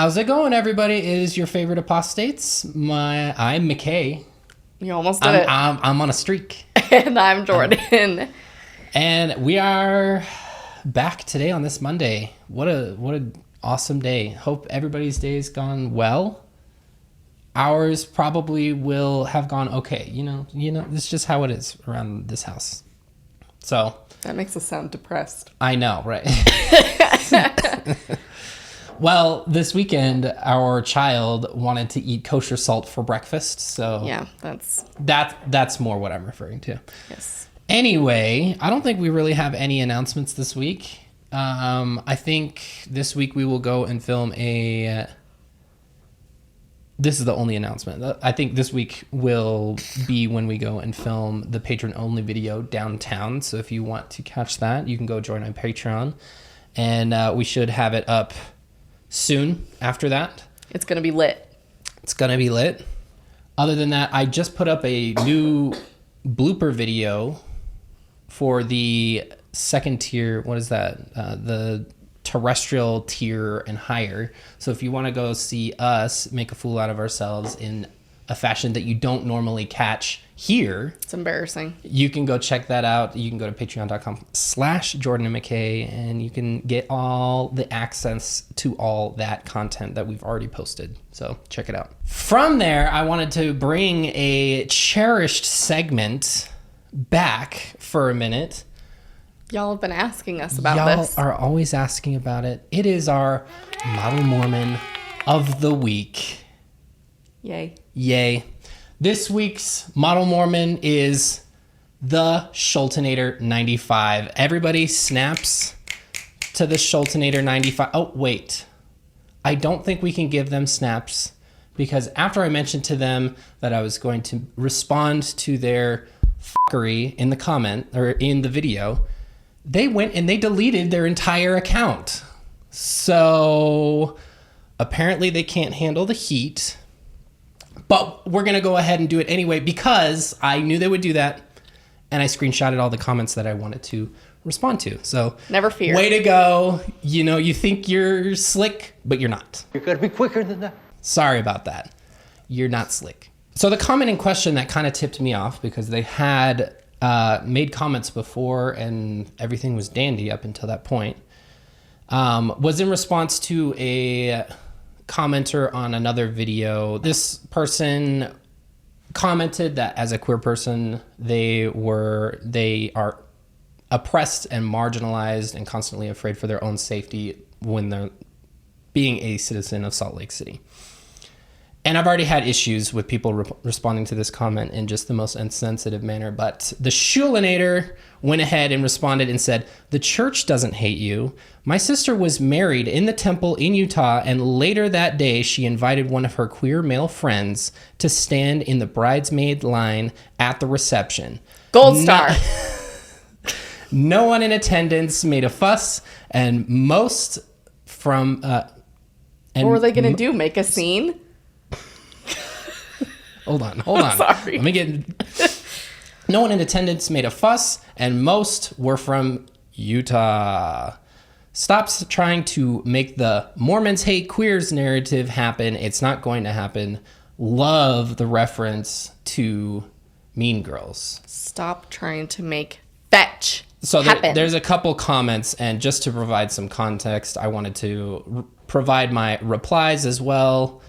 How's it going, everybody? It is your favorite apostates. I'm McKay. You almost did it. I'm on a streak. And I'm Jordan. And we are back today on this Monday. What a awesome day. Hope everybody's day's gone well. Ours probably will have gone okay. You know, it's just how it is around this house. So That makes us sound depressed. I know, right? Well, this weekend, our child wanted to eat kosher salt for breakfast, so Yeah, that's more what I'm referring to. yes. Anyway, I don't think we really have any announcements this week. I think this week we will go and film this is the only announcement. I think this week will be when we go and film the patron-only video downtown. So if you want to catch that, you can go join on Patreon. And we should have it up soon after that. It's going to be lit. It's going to be lit. Other than that, I just put up a new blooper video for the second tier. What is that? The terrestrial tier and higher. So if you want to go see us make a fool out of ourselves in a fashion that you don't normally catch here, It's embarrassing. you can go check that out. You can go to patreon.com/Jordan and McKay, and you can get all the access to all that content that we've already posted. So check it out. From there, I wanted to bring a cherished segment back for a minute. Y'all have been asking us about Y'all this. are always asking about it. It is our Model Mormon of the Week. Yay. Yay. This week's Model Mormon is the Schultenator 95. Everybody snaps to the Schultenator 95. Oh, wait. I don't think we can give them snaps because after I mentioned to them that I was going to respond to their fuckery in the comment or in the video, they went and they deleted their entire account. So apparently they can't handle the heat. But we're going to go ahead and do it anyway because I knew they would do that. And I screenshotted all the comments that I wanted to respond to. So Never fear. Way to go. You know, you think you're slick, but you're not. You're going to be quicker than that. Sorry about that. You're not slick. So the comment in question that kind of tipped me off because they had made comments before and everything was dandy up until that point was in response to a commenter on another video. This person commented that as a queer person, they are oppressed and marginalized and constantly afraid for their own safety when they're being a citizen of Salt Lake City. And I've already had issues with people responding to this comment in just the most insensitive manner. But the Schultenator went ahead and responded and said, "The church doesn't hate you. My sister was married in the temple in Utah, and later that day, she invited one of her queer male friends to stand in the bridesmaid line at the reception. Gold star. No one in attendance made a fuss, and most from... What were they going to do? Make a scene? Hold on. Sorry. Let me get... No one in attendance made a fuss, and most were from Utah. Stop trying to make the Mormons hate queers narrative happen. It's not going to happen. Love the reference to Mean Girls. Stop trying to make fetch So happen. there's a couple comments, and just to provide some context, I wanted to provide my replies as well.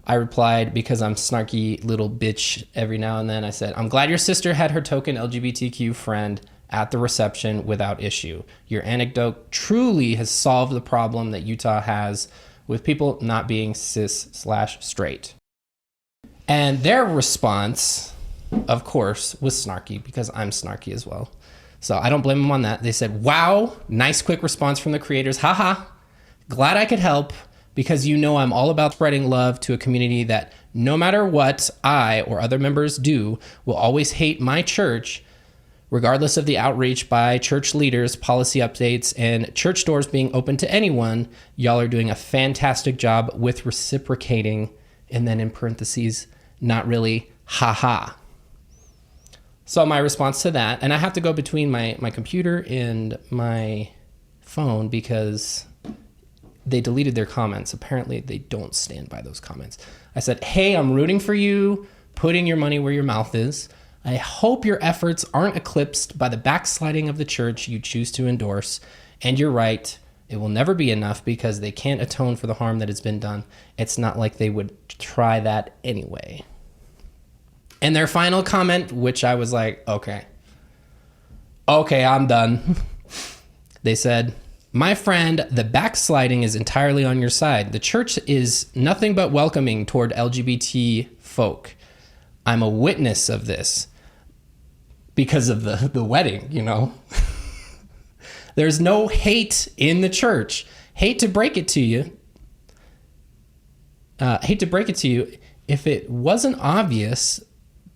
I replied, because I'm snarky little bitch every now and then, I said, "I'm glad your sister had her token LGBTQ friend at the reception without issue. Your anecdote truly has solved the problem that Utah has with people not being cis/straight." And their response, of course, was snarky, because I'm snarky as well. So I don't blame them on that. They said, "Wow, nice quick response from the creators. Haha, glad I could help. Because you know I'm all about spreading love to a community that no matter what I or other members do will always hate my church, regardless of the outreach by church leaders, policy updates, and church doors being open to anyone. Y'all are doing a fantastic job with reciprocating," and then in parentheses, "not really, haha." So my response to that, and I have to go between my computer and my phone because they deleted their comments. Apparently, they don't stand by those comments. I said, hey, I'm rooting for you, putting your money where your mouth is. I hope your efforts aren't eclipsed by the backsliding of the church you choose to endorse. And you're right, it will never be enough because they can't atone for the harm that has been done. It's not like they would try that anyway. And their final comment, which I was like, okay, I'm done. They said, my friend, the backsliding is entirely on your side. The church is nothing but welcoming toward LGBT folk. I'm a witness of this because of the wedding, you know. There's no hate in the church. Hate to break it to you. If it wasn't obvious,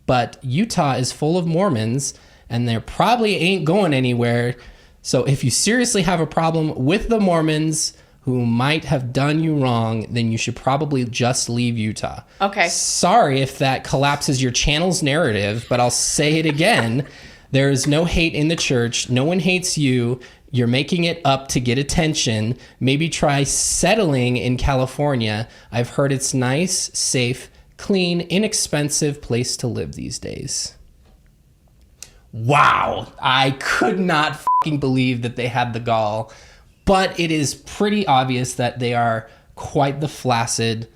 but Utah is full of Mormons and they probably ain't going anywhere. So if you seriously have a problem with the Mormons who might have done you wrong, then you should probably just leave Utah. Okay. Sorry if that collapses your channel's narrative, but I'll say it again. There is no hate in the church. No one hates you. You're making it up to get attention. Maybe try settling in California. I've heard it's nice, safe, clean, inexpensive place to live these days. Wow. I could not fucking believe that they had the gall. But it is pretty obvious that they are quite the flaccid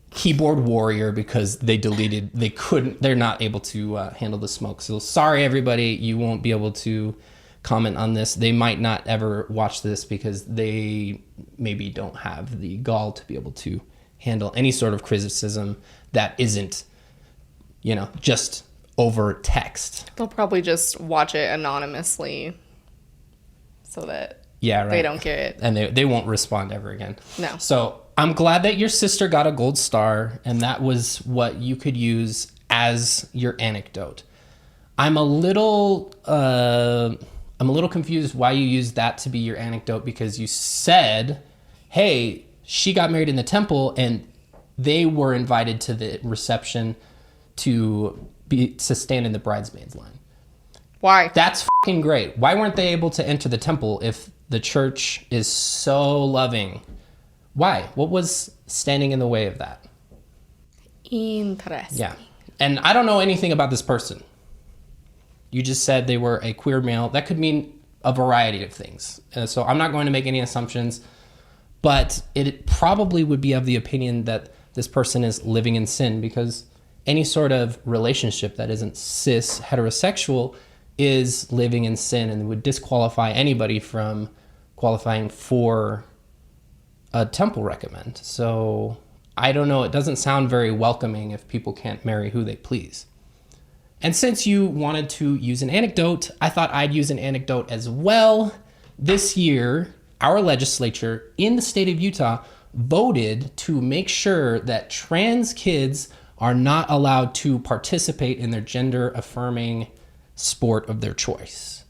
keyboard warrior because they're not able to handle the smoke. So sorry, everybody, you won't be able to comment on this. They might not ever watch this because they maybe don't have the gall to be able to handle any sort of criticism that isn't, just over text. They'll probably just watch it anonymously so that they don't get it. And they won't respond ever again. No. So I'm glad that your sister got a gold star and that was what you could use as your anecdote. I'm a little confused why you used that to be your anecdote because you said, hey, she got married in the temple and they were invited to the reception to stand in the bridesmaids line. Why? That's fucking great. Why weren't they able to enter the temple if the church is so loving? Why? What was standing in the way of that? Interesting. Yeah. And I don't know anything about this person. You just said they were a queer male. That could mean a variety of things. So I'm not going to make any assumptions, but it probably would be of the opinion that this person is living in sin because any sort of relationship that isn't cis heterosexual is living in sin and would disqualify anybody from qualifying for a temple recommend. So I don't know. It doesn't sound very welcoming if people can't marry who they please. And since you wanted to use an anecdote, I thought I'd use an anecdote as well. This year, our legislature in the state of Utah voted to make sure that trans kids are not allowed to participate in their gender-affirming sport of their choice.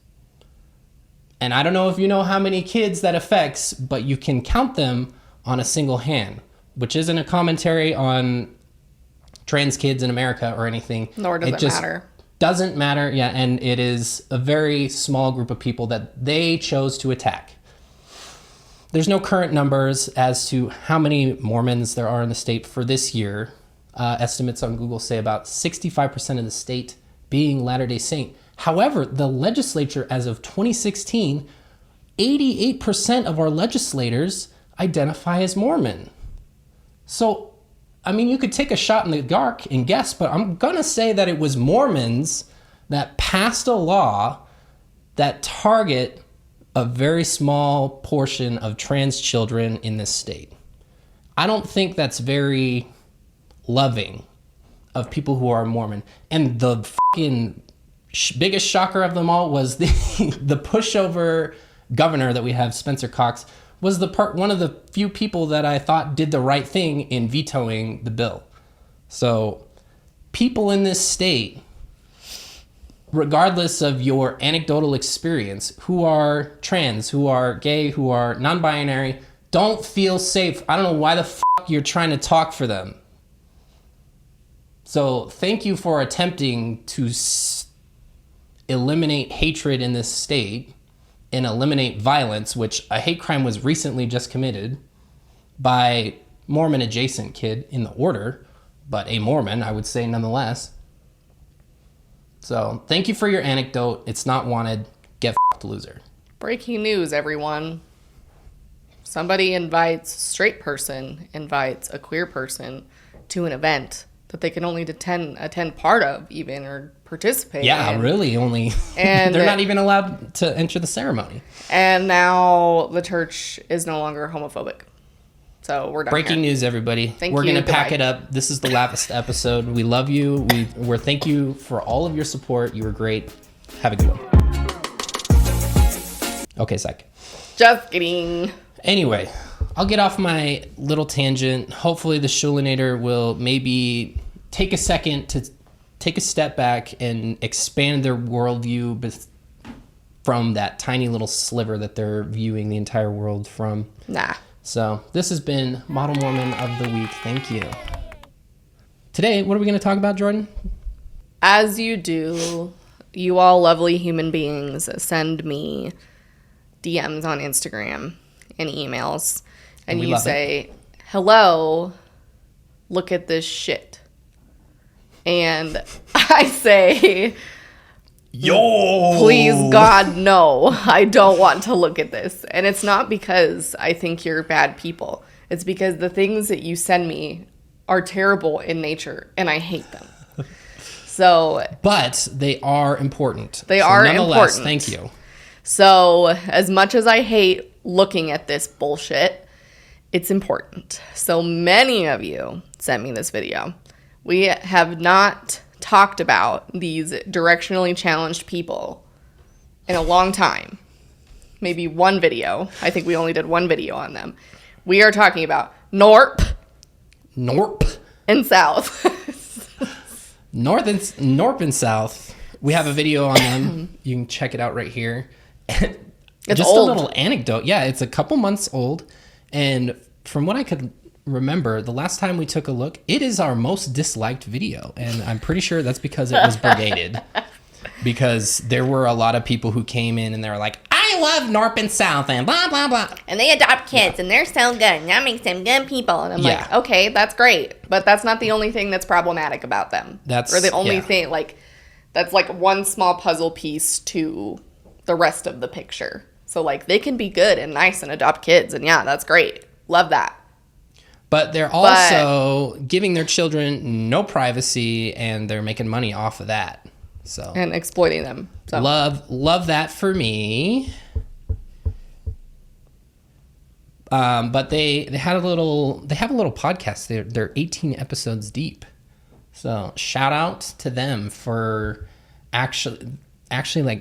And I don't know if you know how many kids that affects, but you can count them on a single hand, which isn't a commentary on trans kids in America or anything. Nor does it matter. Doesn't matter, yeah, and it is a very small group of people that they chose to attack. There's no current numbers as to how many Mormons there are in the state for this year. Estimates on Google say about 65% of the state being Latter-day Saint. However, the legislature as of 2016, 88% of our legislators identify as Mormon. So, I mean, you could take a shot in the dark and guess, but I'm going to say that it was Mormons that passed a law that target a very small portion of trans children in this state. I don't think that's very loving of people who are Mormon. And the fucking biggest shocker of them all was the pushover governor that we have, Spencer Cox, was one of the few people that I thought did the right thing in vetoing the bill. So people in this state, regardless of your anecdotal experience, who are trans, who are gay, who are non-binary, don't feel safe. I don't know why the fuck you're trying to talk for them. So thank you for attempting to eliminate hatred in this state and eliminate violence, which a hate crime was recently just committed. by Mormon adjacent kid in the order, but a Mormon, I would say nonetheless. So thank you for your anecdote. It's not wanted. Get f***ed, loser. Breaking news, everyone. Somebody straight person invites a queer person to an event that they can only attend part of even or participate in. Yeah, really only. And they're not even allowed to enter the ceremony. And now the church is no longer homophobic. So we're done. Breaking news, everybody. We're going to pack it up. This is the last episode. We love you. We're thank you for all of your support. You were great. Have a good one. Okay, psych. Just kidding. Anyway, I'll get off my little tangent. Hopefully the Shulinator will maybe take a second to take a step back and expand their worldview from that tiny little sliver that they're viewing the entire world from. Nah. So this has been Model Mormon of the Week. Thank you. Today, what are we going to talk about, Jordan? As you do, you all lovely human beings send me DMs on Instagram and emails. And you say, hello, look at this shit. And I say, yo, please God, no, I don't want to look at this. And it's not because I think you're bad people. It's because the things that you send me are terrible in nature and I hate them. So, but they are important. They are important. Thank you. So as much as I hate looking at this bullshit, it's important. So many of you sent me this video. We have not talked about these directionally challenged people in a long time. Maybe one video. I think we only did one video on them. We are talking about Knorpp and South. Knorpp and South. We have a video on them. You can check it out right here. It's just old. A little anecdote. Yeah, it's a couple months old. And from what I could remember, the last time we took a look, it is our most disliked video. And I'm pretty sure that's because it was brigaded. Because there were a lot of people who came in and they were like, I love Knorpp and South and blah, blah, blah. And they adopt kids and they're so good. And that makes them good people. And I'm like, okay, that's great. But that's not the only thing that's problematic about them. Or the only thing, that's like one small puzzle piece to the rest of the picture. So they can be good and nice and adopt kids. And yeah, that's great. Love that. But they're also giving their children no privacy and they're making money off of that. So and exploiting them. So. Love that for me. But they have a little podcast. They're 18 episodes deep. So shout out to them for actually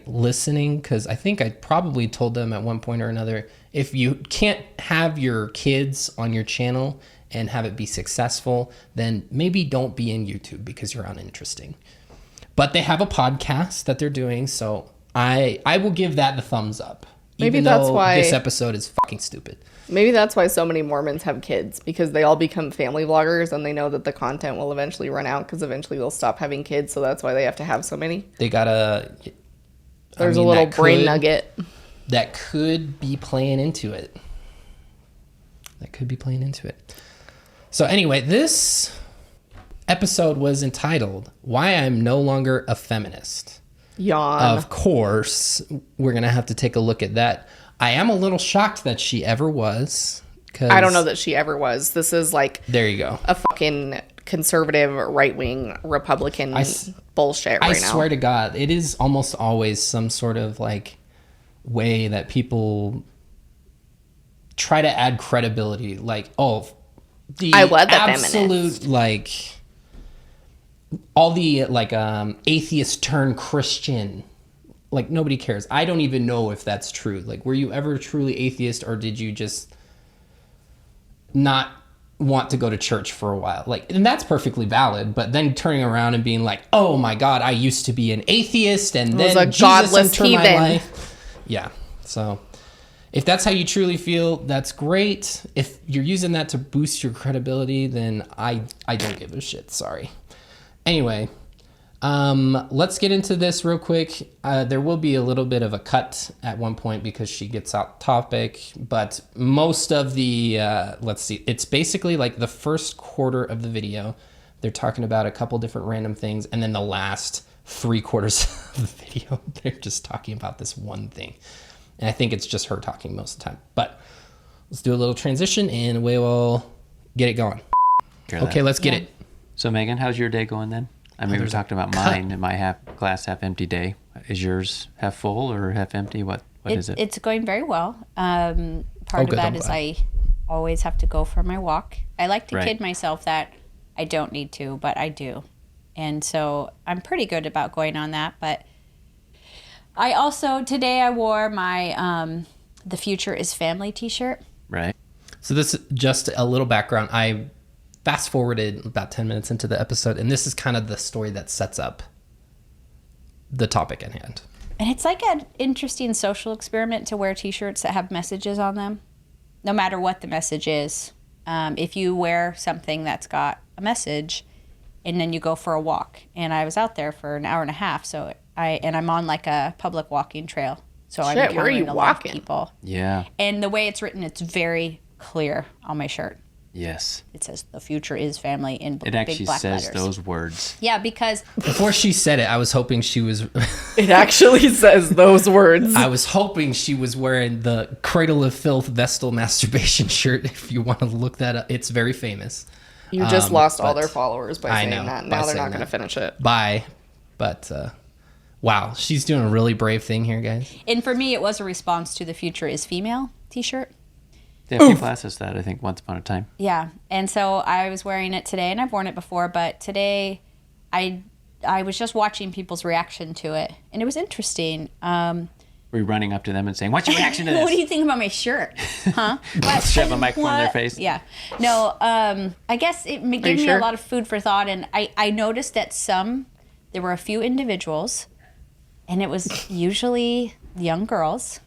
listening, because I think I probably told them at one point or another, if you can't have your kids on your channel and have it be successful, then maybe don't be in YouTube because you're uninteresting. But they have a podcast that they're doing, so I will give that the thumbs up. Maybe that's why this episode is fucking stupid. Maybe that's why so many Mormons have kids, because they all become family vloggers and they know that the content will eventually run out because eventually they'll stop having kids. So that's why they have to have so many. They gotta. There's a little brain nugget that could be playing into it. So anyway, this episode was entitled "Why I'm No Longer a Feminist." Yawn. Of course, we're gonna have to take a look at that. I am a little shocked that she ever was. I don't know that she ever was. This is there you go, a fucking conservative, right-wing Republican bullshit right now. I swear to God, it is almost always some sort of way that people try to add credibility. The I led the absolute feminists. All the atheist turn Christian. Nobody cares. I don't even know if that's true. Were you ever truly atheist, or did you just not want to go to church for a while? And that's perfectly valid, but then turning around and being like, oh my God, I used to be an atheist and then Jesus entered my life. Yeah. So if that's how you truly feel, that's great. If you're using that to boost your credibility, then I don't give a shit. Sorry. Anyway, Let's get into this real quick. There will be a little bit of a cut at one point because she gets out topic, but most of the, let's see, it's basically like the first quarter of the video. They're talking about a couple different random things, and then the last 3/4 of the video, they're just talking about this one thing. And I think it's just her talking most of the time. But let's do a little transition, and we will get it going. Okay, let's get it. So, Megan, how's your day going then? I mean, we were talking about mine and my glass half empty day. Is yours half full or half empty? What is it? It's going very well. Part of that is I always have to go for my walk. I like to kid myself that I don't need to, but I do. And so I'm pretty good about going on that. But I also, today I wore my The Future is Family t-shirt. Right. So this is just a little background. I fast forwarded about 10 minutes into the episode, and this is kind of the story that sets up the topic at hand. And it's like an interesting social experiment to wear t-shirts that have messages on them, no matter what the message is. If you wear something that's got a message, and then you go for a walk. And I was out there for an hour and a half, so I'm on like a public walking trail. So I'm encountering a lot of people. Yeah. And the way it's written, it's very clear on my shirt. Yes. It says the future is family in big black letters. It actually says those words. Yeah, because before she said it, I was hoping she was It actually says those words. I was hoping she was wearing the Cradle of Filth Vestal masturbation shirt. If you want to look that up, it's very famous. You just lost all their followers by saying that. Now they're not going to finish it. Bye. But wow, she's doing a really brave thing here, guys. And for me, it was a response to the Future is Female t-shirt. They have two classes that, I think, once upon a time. Yeah. And so I was wearing it today, and I've worn it before, but today I was just watching people's reaction to it, and it was interesting. Were you running up to them and saying, what's your reaction to this? What do you think about my shirt? Huh? Shove a microphone in their face? Yeah. No, I guess it gave me a lot of food for thought, and I noticed that there were a few individuals, and it was usually young girls.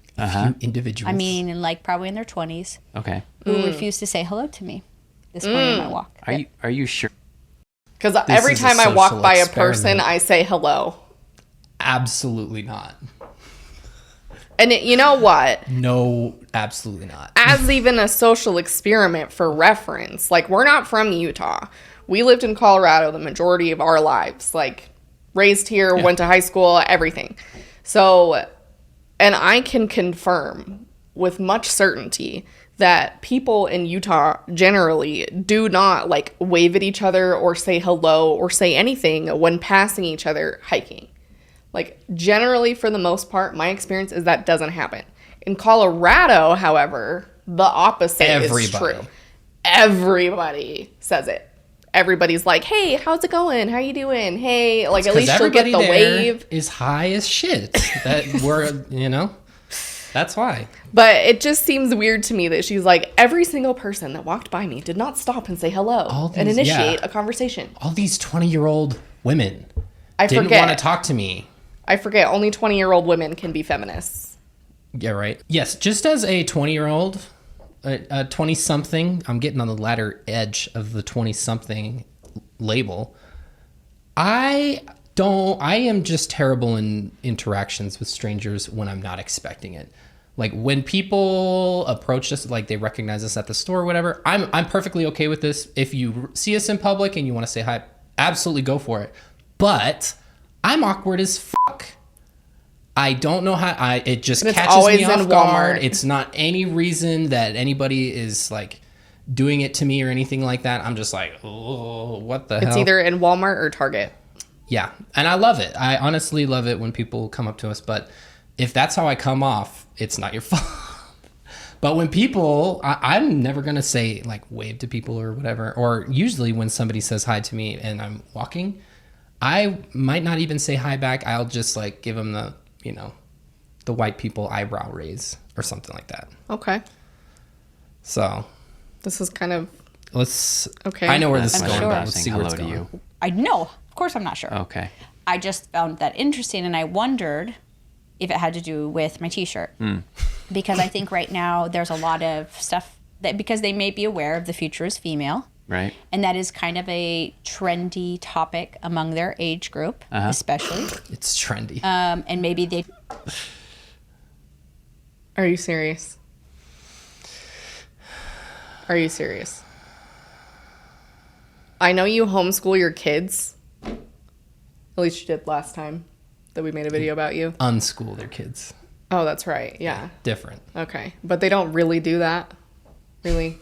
Individuals. I mean, like probably in their 20s. Okay. Who refused to say hello to me this morning on my walk. Are you sure? Because every time I walk by a person, I say hello. Absolutely not. And you know what? No, absolutely not. As even a social experiment for reference, like we're not from Utah. We lived in Colorado the majority of our lives, like raised here, went to high school, everything. So, and I can confirm with much certainty that people in Utah generally do not like wave at each other or say hello or say anything when passing each other hiking. Like generally, for the most part, my experience is that doesn't happen. In Colorado, however, the opposite is true. Everybody says it. Everybody's like, hey, how's it going? How you doing? Hey, like at least you'll get the wave. Is high as shit. That we're, that's why. But it just seems weird to me that she's like, every single person that walked by me did not stop and say hello and initiate a conversation. All these 20-year-old women didn't want to talk to me. I forget, only 20-year-old women can be feminists. Yeah, right. Yes, just as a 20-year-old, a 20-something, I'm getting on the latter edge of the 20-something label. I am just terrible in interactions with strangers when I'm not expecting it. Like when people approach us, like they recognize us at the store or whatever, I'm perfectly okay with this. If you see us in public and you want to say hi, absolutely go for it. But I'm awkward as fuck. I don't know how. It just catches me off guard. It's not any reason that anybody is like doing it to me or anything like that. I'm just like, oh, what the hell? It's either in Walmart or Target. Yeah, and I love it. I honestly love it when people come up to us. But if that's how I come off, it's not your fault. But when people, I'm never going to say like wave to people or whatever. Or usually when somebody says hi to me and I'm walking, I might not even say hi back. I'll just like give them the, the white people eyebrow raise or something like that. Okay. So. This is kind of. Okay. I know where this is going, sure. but let's see where it's going. I know. Of course I'm not sure. Okay. I just found that interesting, and I wondered if it had to do with my t-shirt. Because I think right now there's a lot of stuff that, because they may be aware of the future is female. Right. And that is kind of a trendy topic among their age group, especially. It's trendy. And maybe they... Are you serious? Are you serious? I know you homeschool your kids. At least you did last time that we made a video about you. Unschool their kids. Oh, that's right. Yeah. Different. Okay. But they don't really do that. Really.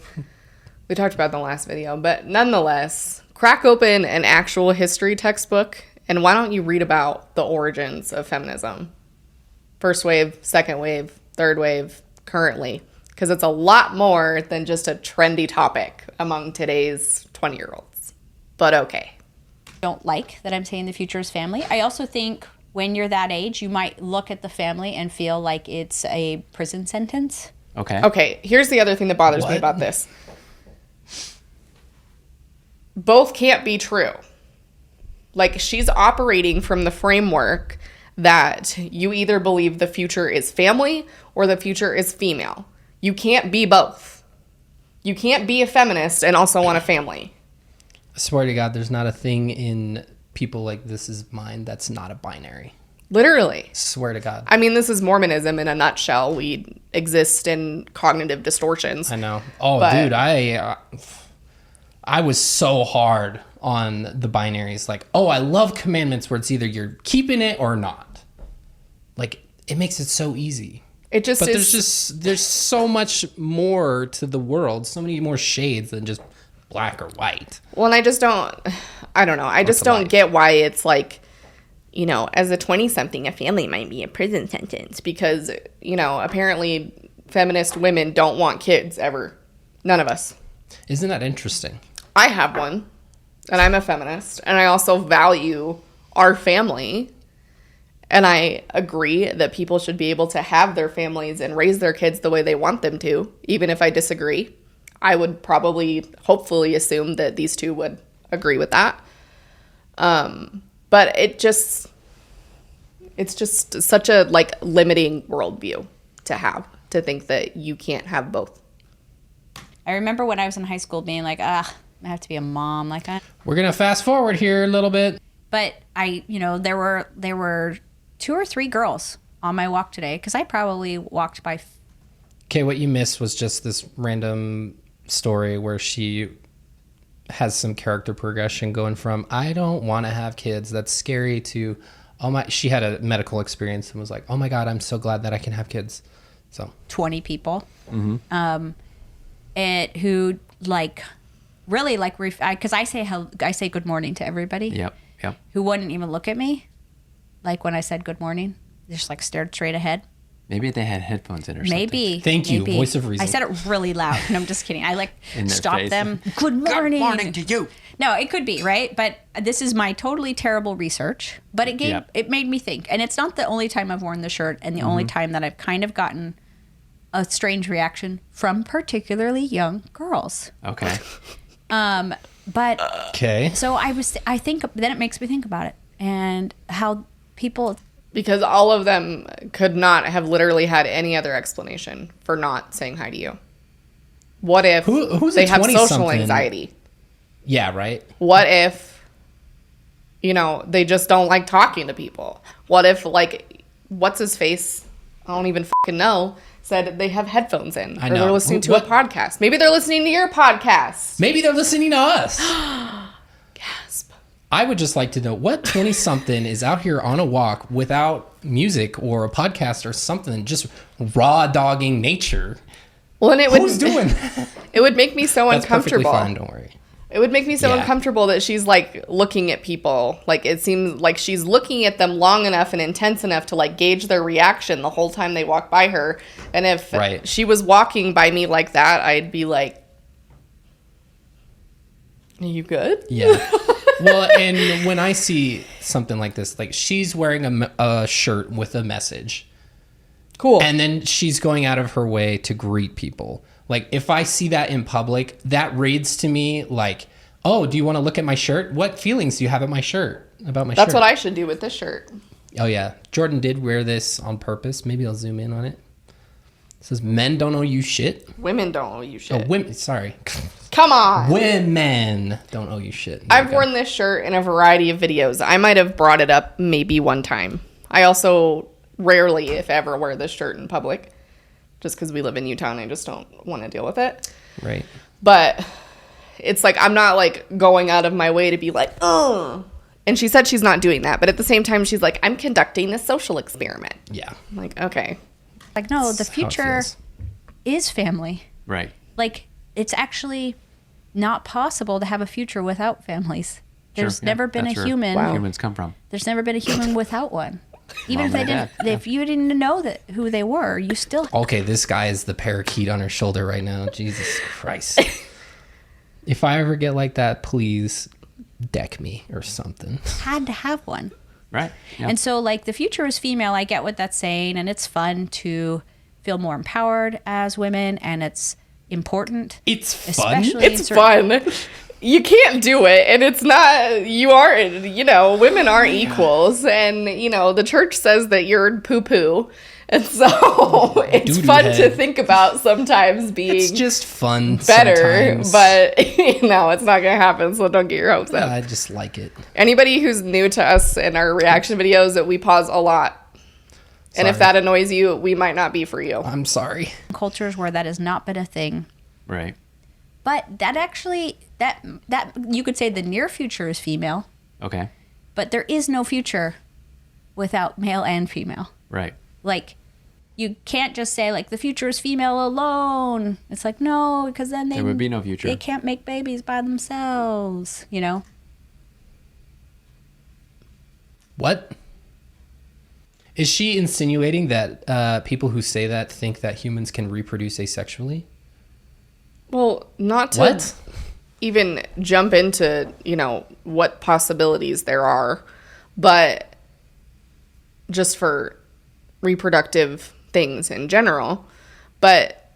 We talked about it in the last video. But nonetheless, crack open an actual history textbook. And why don't you read about the origins of feminism? First wave, second wave, third wave, currently. Because it's a lot more than just a trendy topic among today's 20-year-olds. But okay. don't like that I'm saying the future is family. I also think when you're that age, you might look at the family and feel like it's a prison sentence. Okay. Okay, here's the other thing that bothers me about this. Both can't be true. Like, she's operating from the framework that you either believe the future is family or the future is female. You can't be both. You can't be a feminist and also want a family. I swear to God, there's not a thing in people like This's mind that's not a binary. Literally. Swear to God. I mean, this is Mormonism in a nutshell. We exist in cognitive distortions. I know. Oh, But- dude, I was so hard on the binaries. Like, oh, I love commandments where it's either you're keeping it or not. Like, it makes it so easy. It just But is. there's so much more to the world, so many more shades than just black or white. Well, and I just don't know. I just to don't life? get why it's like, you know, as a 20-something, a family might be a prison sentence because, you know, apparently feminist women don't want kids ever. None of us. Isn't that interesting? I have one, and I'm a feminist, and I also value our family. And I agree that people should be able to have their families and raise their kids the way they want them to, even if I disagree. I would probably, hopefully, assume that these two would agree with that. But it's just such a, like, limiting worldview to have, to think that you can't have both. I remember when I was in high school being like, I have to be a mom. Like, We're going to fast forward here a little bit. But there were 2 or 3 girls on my walk today because I probably walked by. Okay, what you missed was just this random story where she has some character progression going from, I don't want to have kids, that's scary, to, she had a medical experience and was like, oh my God, I'm so glad that I can have kids. So 20 people. Mm-hmm. Who like really like because I say good morning to everybody. Yep. Who wouldn't even look at me, like when I said good morning, they just like stared straight ahead. Maybe they had headphones in or something. Maybe. Thank you, voice of reason. I said it really loud. No, I'm just kidding. I like In their stopped face. them. Good morning. Good morning to you. No, it could be, right? But this is my totally terrible research. But it made me think. And it's not the only time I've worn the shirt and the only time that I've kind of gotten a strange reaction from particularly young girls. Okay. But okay. so then it makes me think about it and how people. Because all of them could not have literally had any other explanation for not saying hi to you. What if Who's they a have social 20-something? anxiety? Yeah, right? What if, they just don't like talking to people? What if, like, what's his face? I don't even fucking know. Said they have headphones in. I Or know. they're listening to What- a podcast. Maybe they're listening to your podcast. Maybe they're listening to us. Gasp. I would just like to know what 20-something is out here on a walk without music or a podcast or something, just raw dogging nature. Well, and Who's doing that? It would make me so That's perfectly uncomfortable. fine, don't worry. It would make me so Yeah. uncomfortable that she's like looking at people. Like it seems like she's looking at them long enough and intense enough to like gauge their reaction the whole time they walk by her. And if Right. she was walking by me like that, I'd be like, are you good? Yeah. Well, and when I see something like this, like she's wearing a shirt with a message. Cool. And then she's going out of her way to greet people. Like, if I see that in public, that reads to me like, oh, do you want to look at my shirt? What feelings do you have about my shirt? That's what I should do with this shirt. Oh, yeah. Jordan did wear this on purpose. Maybe I'll zoom in on it. says men don't owe you shit. Women don't owe you shit. Oh, women. Sorry. Come on. Women don't owe you shit. I've worn this shirt in a variety of videos. I might have brought it up maybe one time. I also rarely, if ever, wear this shirt in public. Just because we live in Utah and I just don't want to deal with it. Right. But it's like, I'm not like going out of my way to be like, oh. And she said she's not doing that. But at the same time, she's like, I'm conducting a social experiment. Yeah. I'm like, okay. Like, no, the That's how it future feels. is family. Right. Like, it's actually not possible to have a future without families. There's Sure, yeah, never been a that's where human. Wow. humans come from. There's never been a human without one. Even if Mom they and didn't, dad, if you didn't know that who they were, you still Okay, this guy is the parakeet on her shoulder right now. Jesus Christ. If I ever get like that, please deck me or something. had to have one. Right. Yeah. And so, like, the future is female. I get what that's saying, and it's fun to feel more empowered as women, and it's important. It's fun. Especially It's fun. You can't do it. And it's not, you aren't, women aren't equals. And, the church says that you're poo-poo. And so it's Doo-doo fun to head. think about sometimes being It's just fun better. sometimes. But, it's not going to happen. So don't get your hopes up. I just like it. Anybody who's new to us and our reaction videos, that we pause a lot. And if Sorry. that annoys you, we might not be for you. I'm sorry. Cultures where that has not been a thing. Right. But that actually, that you could say the near future is female, Okay. but there is no future without male and female. Right. Like, you can't just say, like, the future is female alone. It's like, no, because then There would be no future. they can't make babies by themselves, What? Is she insinuating that people who say that think that humans can reproduce asexually? Well, not to What? even jump into, what possibilities there are, but just for reproductive things in general. But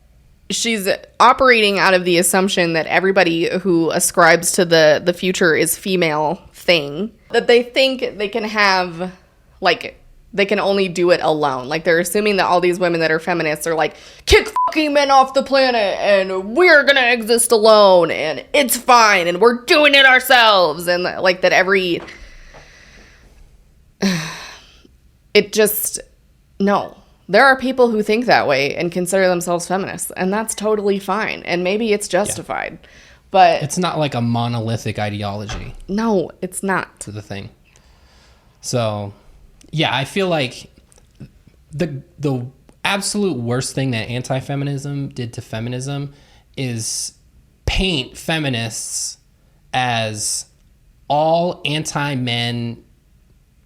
she's operating out of the assumption that everybody who ascribes to the future is female thing, that they think they can have, like, they can only do it alone. Like, they're assuming that all these women that are feminists are like, kick fucking men off the planet and we're gonna exist alone and it's fine and we're doing it ourselves. And like that no. There are people who think that way and consider themselves feminists, and that's totally fine. And maybe it's justified. But It's not like a monolithic ideology no, it's not. to the thing. So, yeah, I feel like the absolute worst thing that anti-feminism did to feminism is paint feminists as all anti-men,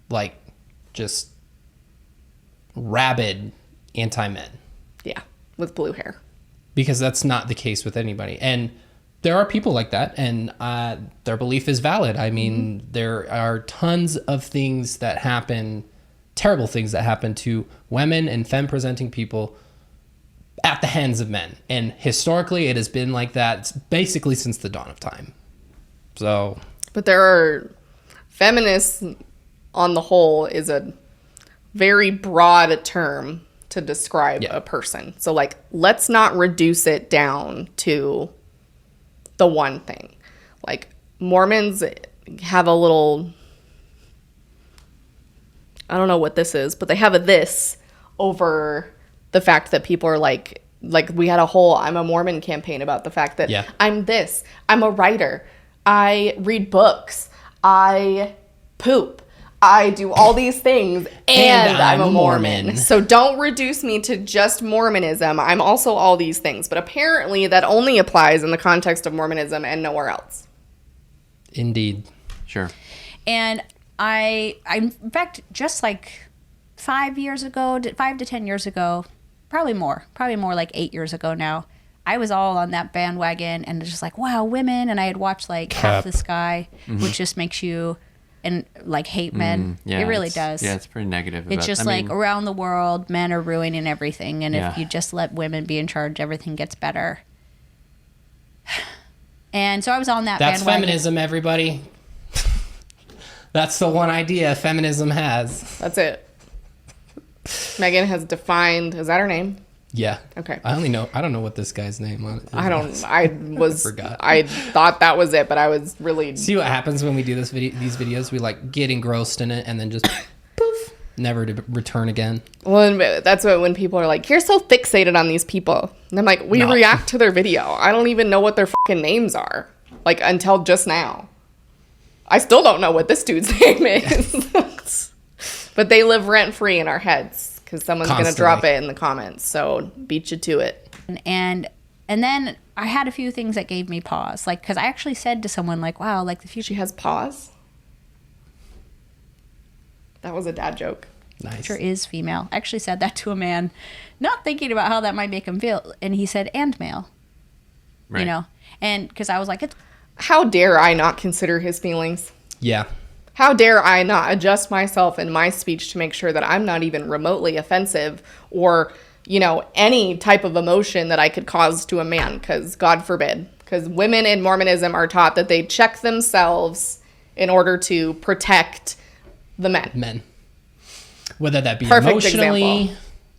like, just rabid anti-men. Yeah, with blue hair. Because that's not the case with anybody. And there are people like that, and their belief is valid. I mean, there are tons of things that happen, terrible things that happen to women and femme-presenting people at the hands of men. And historically, it has been like that basically since the dawn of time. So, But there are feminists on the whole is a very broad term to describe Yeah. a person. So, like, let's not reduce it down to the one thing. Like, Mormons have a little, I don't know what this is, but they have a this over the fact that people are like we had a whole I'm a Mormon campaign about the fact that Yeah. I'm this, I'm a writer, I read books, I poop, I do all these things, and I'm a Mormon. So don't reduce me to just Mormonism. I'm also all these things. But apparently that only applies in the context of Mormonism and nowhere else. indeed. Sure. And I in fact, just like 5 to 10 years ago, probably more like 8 years ago now, I was all on that bandwagon and just like, wow, women. And I had watched like Half the Sky, which just makes you and like hate men. Yeah, it really it's- does. Yeah, it's pretty negative. It's just like around the world, men are ruining everything. And Yeah. if you just let women be in charge, everything gets better. And so I was on that That's bandwagon. feminism, everybody. That's the one idea feminism has. That's it. Megan has defined, is that her name? Yeah. Okay. I don't know what this guy's name on it. I forgot. I thought that was it, but I was really. See what happens when we do these videos? We like get engrossed in it and then just poof, never to return again. Well, that's when people are like, "You're so fixated on these people," and I'm like, "We No. react to their video. I don't even know what their fucking names are. Like until just now, I still don't know what this dude's name is." But they live rent free in our heads. Because someone's going to drop it in the comments. So beat you to it. And then I had a few things that gave me pause. Like, because I actually said to someone, like, wow, like the future. She has pause? That was a dad joke. Nice. Future is female. I actually said that to a man, not thinking about how that might make him feel. And he said, and male. Right. You know? And because I was like, it's. How dare I not consider his feelings? Yeah. How dare I not adjust myself in my speech to make sure that I'm not even remotely offensive or, you know, any type of emotion that I could cause to a man, because God forbid. Because women in Mormonism are taught that they check themselves in order to protect the men. Whether that be Perfect emotionally example.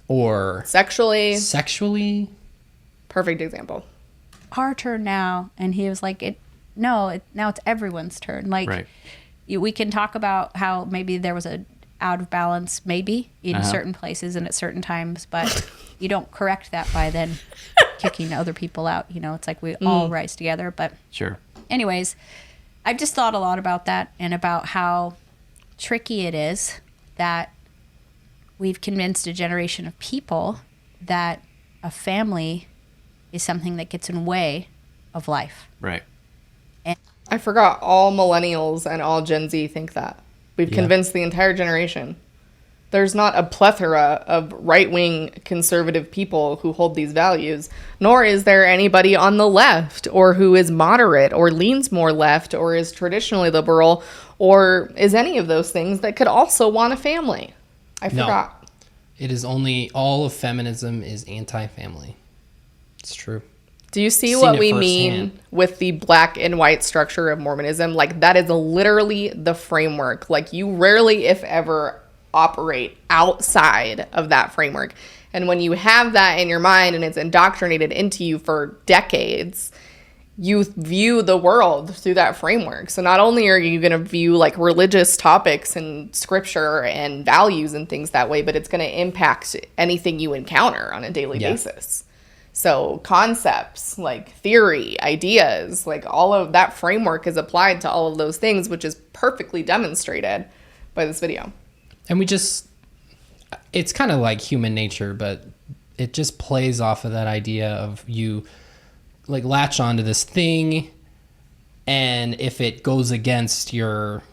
or Sexually. Perfect example. Our turn now. And he was like, now it's everyone's turn. Like, Right. We can talk about how maybe there was a out of balance maybe in certain places and at certain times, but you don't correct that by then kicking other people out. You know, it's like we all rise together. But Sure. anyways, I've just thought a lot about that and about how tricky it is that we've convinced a generation of people that a family is something that gets in the way of life. Right. I forgot all millennials and all Gen Z think that. We've convinced the entire generation. There's not a plethora of right-wing conservative people who hold these values, nor is there anybody on the left or who is moderate or leans more left or is traditionally liberal or is any of those things that could also want a family. I forgot. It is only all of feminism is anti-family. It's true. Do you see Seen what it we firsthand. mean with the black and white structure of Mormonism? Like, that is literally the framework. Like, you rarely, if ever, operate outside of that framework. And when you have that in your mind and it's indoctrinated into you for decades, you view the world through that framework. So not only are you going to view like religious topics and scripture and values and things that way, but it's going to impact anything you encounter on a daily basis. So concepts like theory, ideas, like all of that framework is applied to all of those things, which is perfectly demonstrated by this video. And it's kind of like human nature, but it just plays off of that idea of you like latch onto this thing, and if it goes against your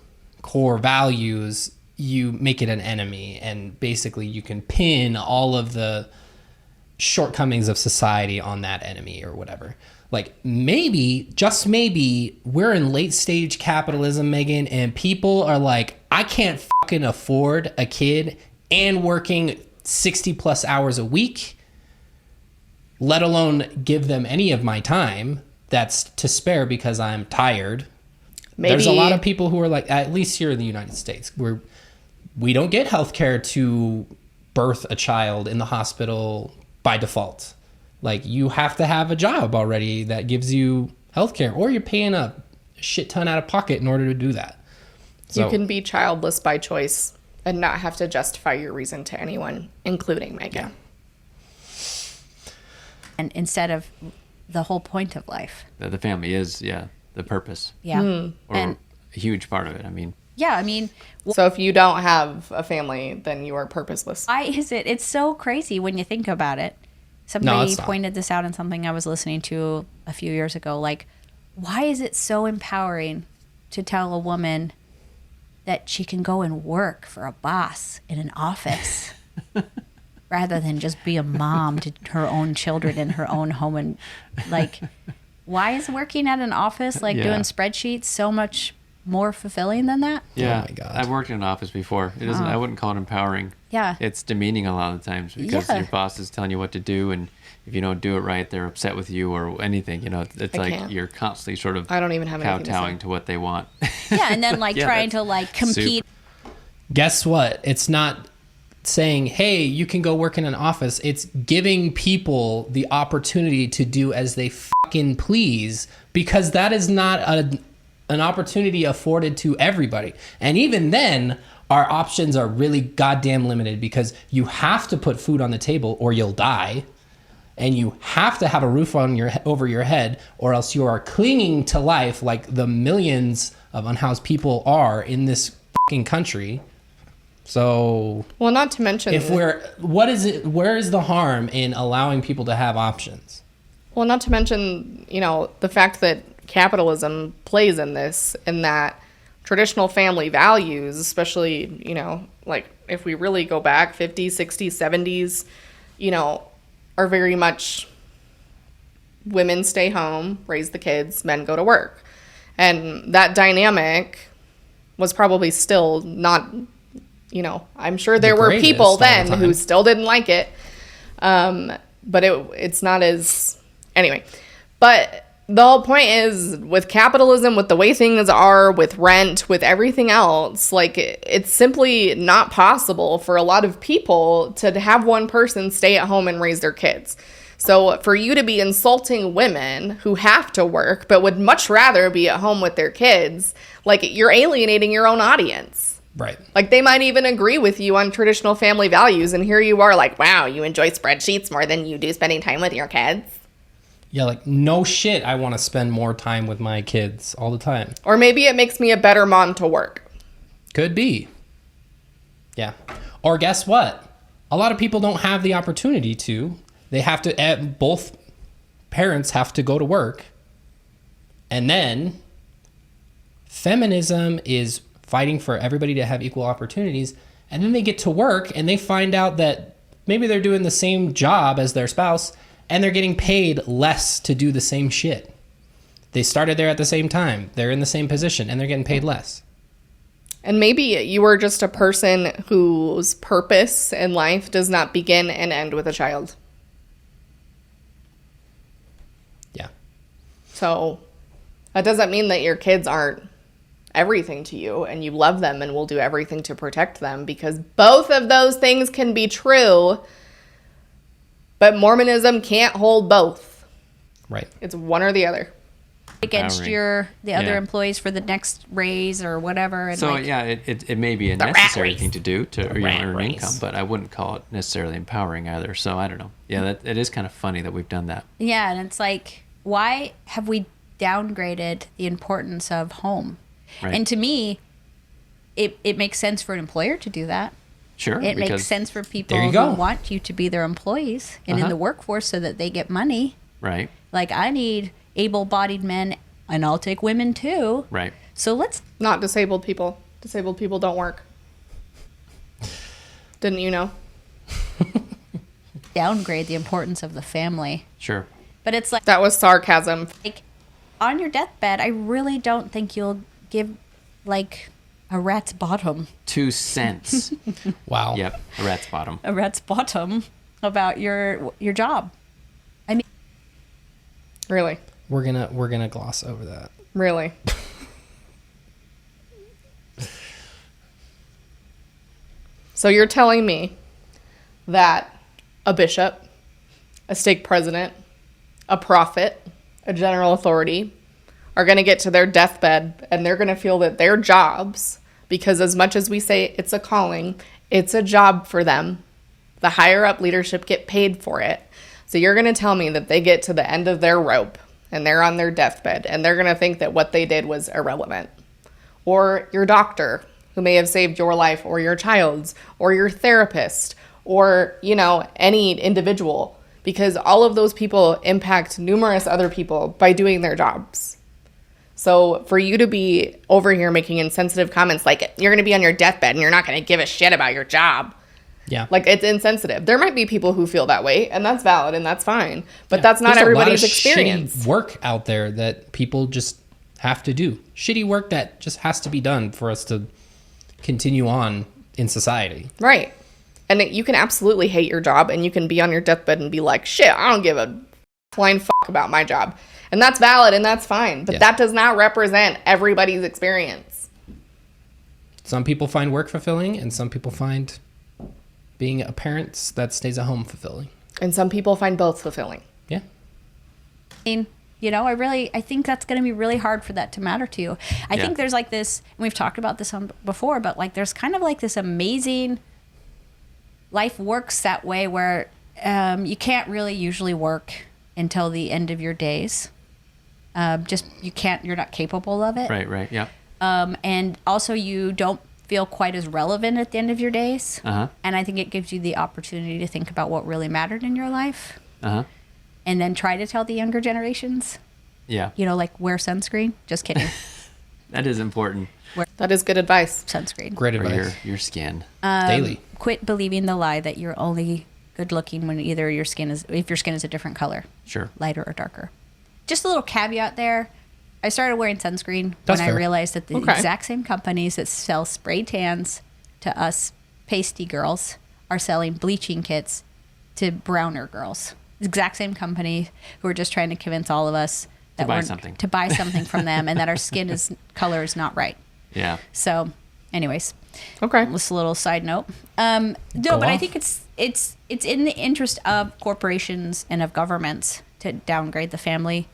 core values, you make it an enemy, and basically you can pin all of the shortcomings of society on that enemy or whatever. Like maybe, just maybe, we're in late stage capitalism, Megan, and people are like, I can't fucking afford a kid and working 60 plus hours a week, let alone give them any of my time that's to spare because I'm tired. Maybe. There's a lot of people who are like, at least here in the United States, where we don't get healthcare to birth a child in the hospital by default. Like, you have to have a job already that gives you healthcare, or you're paying a shit ton out of pocket in order to do that. So, you can be childless by choice and not have to justify your reason to anyone, including Megan. And instead of the whole point of life. The family is, the purpose. Yeah. Or And a huge part of it. I mean, yeah, I mean, So if you don't have a family, then you are purposeless. why is it? It's so crazy when you think about it. Somebody it's not. pointed this out in something I was listening to a few years ago. Like, why is it so empowering to tell a woman that she can go and work for a boss in an office rather than just be a mom to her own children in her own home? And like, why is working at an office, like doing spreadsheets, so much more fulfilling than that? yeah, my God. I've worked in an office before. It isn't. I wouldn't call it empowering. Yeah. It's demeaning a lot of the times because your boss is telling you what to do, and if you don't do it right, they're upset with you or anything. You know, it's I like can't. you're constantly sort of I don't even have anything to say. kowtowing to what they want. Yeah, and then like Yeah, trying that's to like compete. guess what? It's not saying, hey, you can go work in an office. It's giving people the opportunity to do as they fucking please, because that is not an opportunity afforded to everybody. And even then, our options are really goddamn limited, because you have to put food on the table or you'll die. And you have to have a roof over your head, or else you are clinging to life like the millions of unhoused people are in this fucking country. So, well, not to mention, where is the harm in allowing people to have options? Well, not to mention, the fact that capitalism plays in this, and that traditional family values, especially, like if we really go back 50s, 60s, 70s, are very much women stay home, raise the kids, men go to work. And that dynamic was probably still not, I'm sure there were people then who still didn't like it. But it's not as, anyway. But the whole point is, with capitalism, with the way things are, with rent, with everything else, like, it's simply not possible for a lot of people to have one person stay at home and raise their kids. So for you to be insulting women who have to work but would much rather be at home with their kids, like, you're alienating your own audience. Right. Like, they might even agree with you on traditional family values, and here you are like, wow, you enjoy spreadsheets more than you do spending time with your kids. Yeah, like, no shit, I want to spend more time with my kids all the time. Or maybe it makes me a better mom to work. Could be. Yeah. Or guess what? A lot of people don't have the opportunity to. They have to, both parents have to go to work. And then feminism is fighting for everybody to have equal opportunities. And then they get to work and they find out that maybe they're doing the same job as their spouse, and they're getting paid less to do the same shit. They started there at the same time. They're in the same position, and they're getting paid less. And maybe you are just a person whose purpose in life does not begin and end with a child. Yeah. So that doesn't mean that your kids aren't everything to you and you love them and will do everything to protect them, because both of those things can be true. But Mormonism can't hold both. Right. It's one or the other. Against the other employees for the next raise or whatever. And so it may be a necessary thing to do to earn income, but I wouldn't call it necessarily empowering either. So I don't know. Yeah, it is kind of funny that we've done that. Yeah, and it's like, why have we downgraded the importance of home? Right. And to me, it makes sense for an employer to do that. Sure. It makes sense for people who want you to be their employees and in the workforce so that they get money. Right. Like, I need able-bodied men, and I'll take women too. Right. So let's... Not disabled people. Disabled people don't work. Didn't you know? downgrade the importance of the family. Sure. But it's like... That was sarcasm. Like, on your deathbed, I really don't think you'll give, like... a rat's bottom. 2 cents. Wow. Yep, a rat's bottom. A rat's bottom about your job. I mean, Really? We're gonna gloss over that. Really? So you're telling me that a bishop, a stake president, a prophet, a general authority are going to get to their deathbed and they're going to feel that their jobs, because as much as we say it's a calling, it's a job for them. The higher up leadership get paid for it. So you're going to tell me that they get to the end of their rope and they're on their deathbed and they're going to think that what they did was irrelevant. Or your doctor, who may have saved your life, or your child's, or your therapist, or, any individual, because all of those people impact numerous other people by doing their jobs. So for you to be over here making insensitive comments like you're going to be on your deathbed and you're not going to give a shit about your job. Yeah. Like, it's insensitive. There might be people who feel that way, and that's valid and that's fine. But that's not everybody's experience. Shitty work out there that people just have to do. Shitty work that just has to be done for us to continue on in society. Right. And you can absolutely hate your job, and you can be on your deathbed and be like, shit, I don't give a flying fuck about my job. And that's valid and that's fine. But that does not represent everybody's experience. Some people find work fulfilling and some people find being a parent that stays at home fulfilling. And some people find both fulfilling. Yeah. You know, I think that's going to be really hard for that to matter to you. I think there's like this, and we've talked about this on before, but like there's kind of like this amazing life works that way where you can't really usually work until the end of your days. You're not capable of it. Right, yeah. And also you don't feel quite as relevant at the end of your days. Uh-huh. And I think it gives you the opportunity to think about what really mattered in your life. Uh-huh. And then try to tell the younger generations, Yeah. you know, like wear sunscreen. Just kidding. That is important That is good advice. Sunscreen. Great for advice. your skin. Daily. Quit believing the lie that you're only good looking when either if your skin is a different color, Sure. lighter or darker. Just a little caveat there. I started wearing sunscreen That's when fair. I realized that the Okay. exact same companies that sell spray tans to us pasty girls are selling bleaching kits to browner girls. The exact same company who are just trying to convince all of us that buy we're something. to buy something from them and that our color is not right. Yeah. So, anyways, Okay. just a little side note. No, Go but I off. think it's in the interest of corporations and of governments to downgrade the family,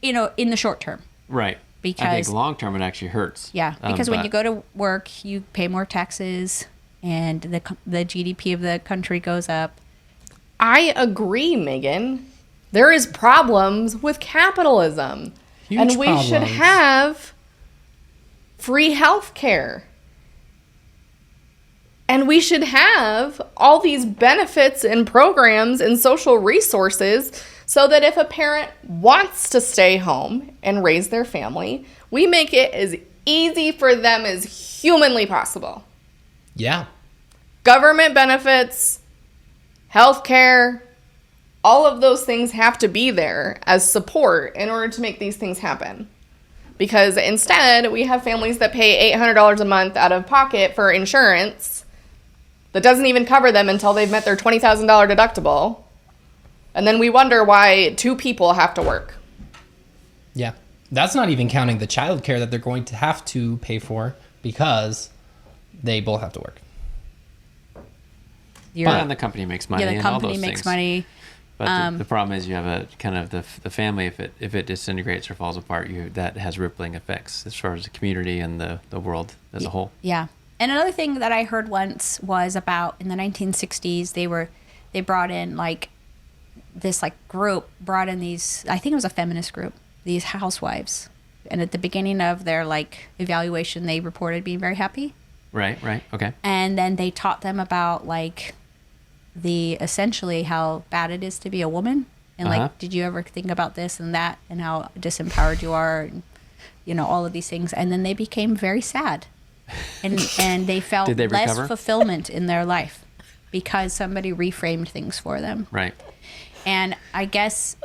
you know, in the short term. Right. I Because- think long term it actually hurts. Yeah, because when but- you go to work, you pay more taxes, and the GDP of the country goes up. I agree, Megan. There is problems with capitalism. Huge and we should problems. have free health care. And we should have all these benefits and programs and social resources so that if a parent wants to stay home and raise their family, we make it as easy for them as humanly possible. Yeah. Government benefits, healthcare, all of those things have to be there as support in order to make these things happen. Because instead, we have families that pay $800 a month out of pocket for insurance that doesn't even cover them until they've met their $20,000 deductible. And then we wonder why two people have to work. Yeah. That's not even counting the childcare that they're going to have to pay for because they both have to work. And the company makes money. Yeah, the and all company those makes things. money. But the problem is you have a kind of the family, if it disintegrates or falls apart, that has rippling effects as far as the community and the world as a whole. Yeah. And another thing that I heard once was about in the 1960s, they brought in like this like group brought in these, I think it was a feminist group, these housewives. And at the beginning of their like evaluation, they reported being very happy. Right, okay. And then they taught them about like essentially how bad it is to be a woman. And Uh-huh. like, did you ever think about this and that and how disempowered you are and, you know, all of these things. And then they became very sad. And they felt Did they less recover? fulfillment in their life because somebody reframed things for them. Right. And I guess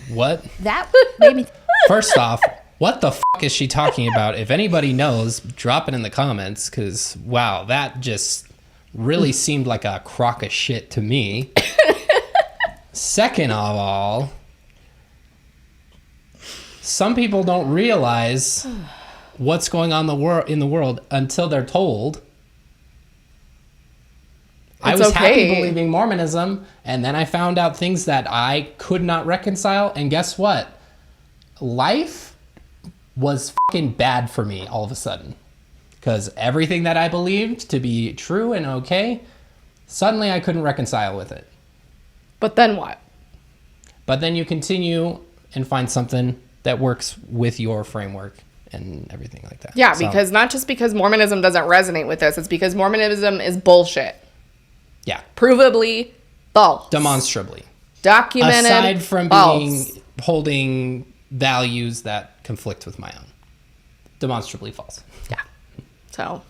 What? that made me First off, what the fuck is she talking about? If anybody knows, drop it in the comments because, wow, that just really seemed like a crock of shit to me. Second of all, some people don't realize what's going on in the world until they're told. I It's was happy okay. believing Mormonism, and then I found out things that I could not reconcile, and guess what? Life was fucking bad for me all of a sudden. Because everything that I believed to be true and okay, suddenly I couldn't reconcile with it. But then what? But then you continue and find something that works with your framework and everything like that. Yeah, So, because not just because Mormonism doesn't resonate with us, it's because Mormonism is bullshit. yeah, Provably false. demonstrably. Documented Aside from false. holding values that conflict with my own. Demonstrably false. Yeah. So,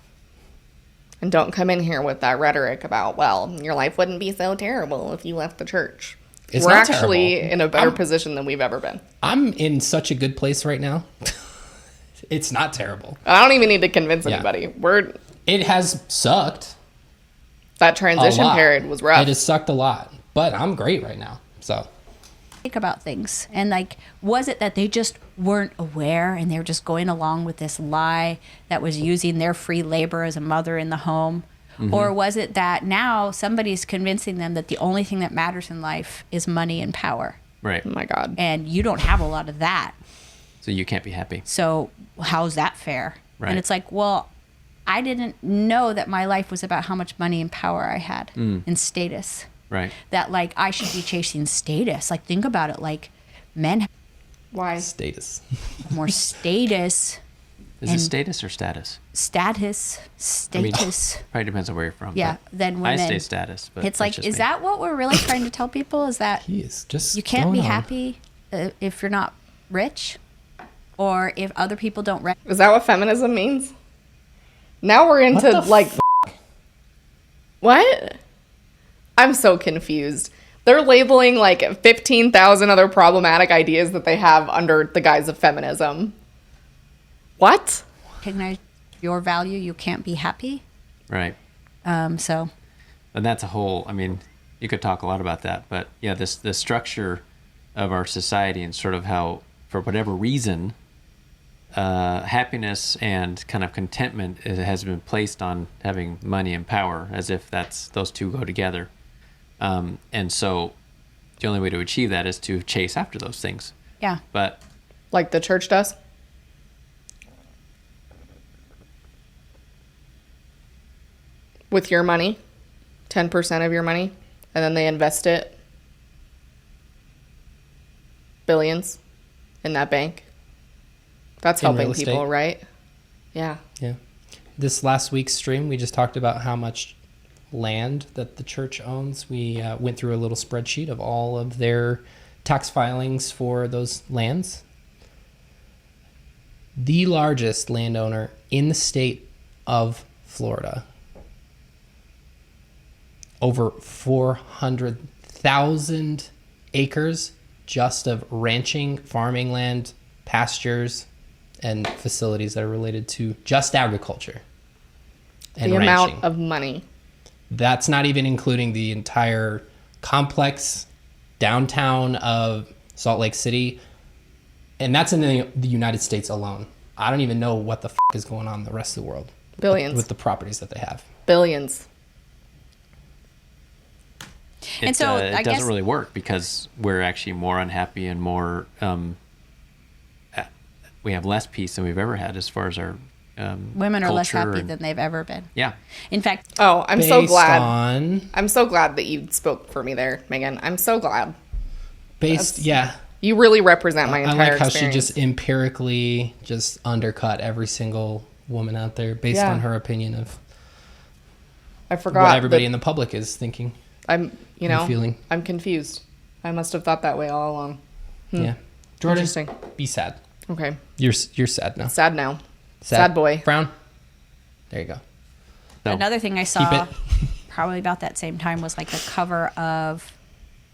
and don't come in here with that rhetoric about, well, your life wouldn't be so terrible if you left the church. It's We're not actually terrible. in a better position than we've ever been. I'm in such a good place right now. It's not terrible. I don't even need to convince Yeah. anybody. It has sucked That a transition lot. period was rough. It has sucked a lot, but I'm great right now. So think about things. And like, was it that they just weren't aware and they were just going along with this lie that was using their free labor as a mother in the home? Or was it that now somebody's convincing them that the only thing that matters in life is money and power? Right. Oh my God. And you don't have a lot of that. So you can't be happy. So how's that fair? Right. And it's like, well, I didn't know that my life was about how much money and power I had and status. Right. That like I should be chasing status. Like think about it. Like men have Why? Status. more status. Is it status or status? Status. Probably depends on where you're from. Yeah. but Then women. I say status, but It's that's like, just is me. that what we're really trying to tell people? Is that He is just you can't going be on. happy if you're not rich, or if other people don't. Is that what feminism means? Now we're into the like, what? I'm so confused. They're labeling like 15,000 other problematic ideas that they have under the guise of feminism. What? Recognize your value, you can't be happy. Right. So And that's a whole, I mean, you could talk a lot about that, but yeah, the structure of our society and sort of how, for whatever reason, happiness and kind of contentment has been placed on having money and power, as if those two go together. And so the only way to achieve that is to chase after those things. yeah, But Like the church does? With your money, 10% of your money, and then they invest it billions in that bank. That's In helping real people, estate? right? Yeah. Yeah. This last week's stream, we just talked about how much land that the church owns. We went through a little spreadsheet of all of their tax filings for those lands. The largest landowner in the state of Florida, over 400,000 acres just of ranching, farming land, pastures, and facilities that are related to just agriculture and The ranching. amount of money. That's not even including the entire complex downtown of Salt Lake City. And that's in the United States alone. I don't even know what the is going on in the rest of the world. Billions. With the properties that they have. Billions. it, And so, it I doesn't guess- really work because we're actually more unhappy and more, we have less peace than we've ever had as far as our women are less culture happy and- than they've ever been. Yeah. In fact, Oh, I'm so Based glad. on- I'm so glad that you spoke for me there, Megan. I'm so glad. yeah. You really represent my I entire like how experience. she just empirically just undercut every single woman out there based Yeah. on her opinion of I forgot what everybody that in the public is thinking. I'm, and feeling. I'm confused. I must have thought that way all along. Yeah. Jordan, Interesting. be sad. Okay. You're sad now. Sad now. Sad boy. Frown. There you go. So, another thing I saw it. probably about that same time was like a cover of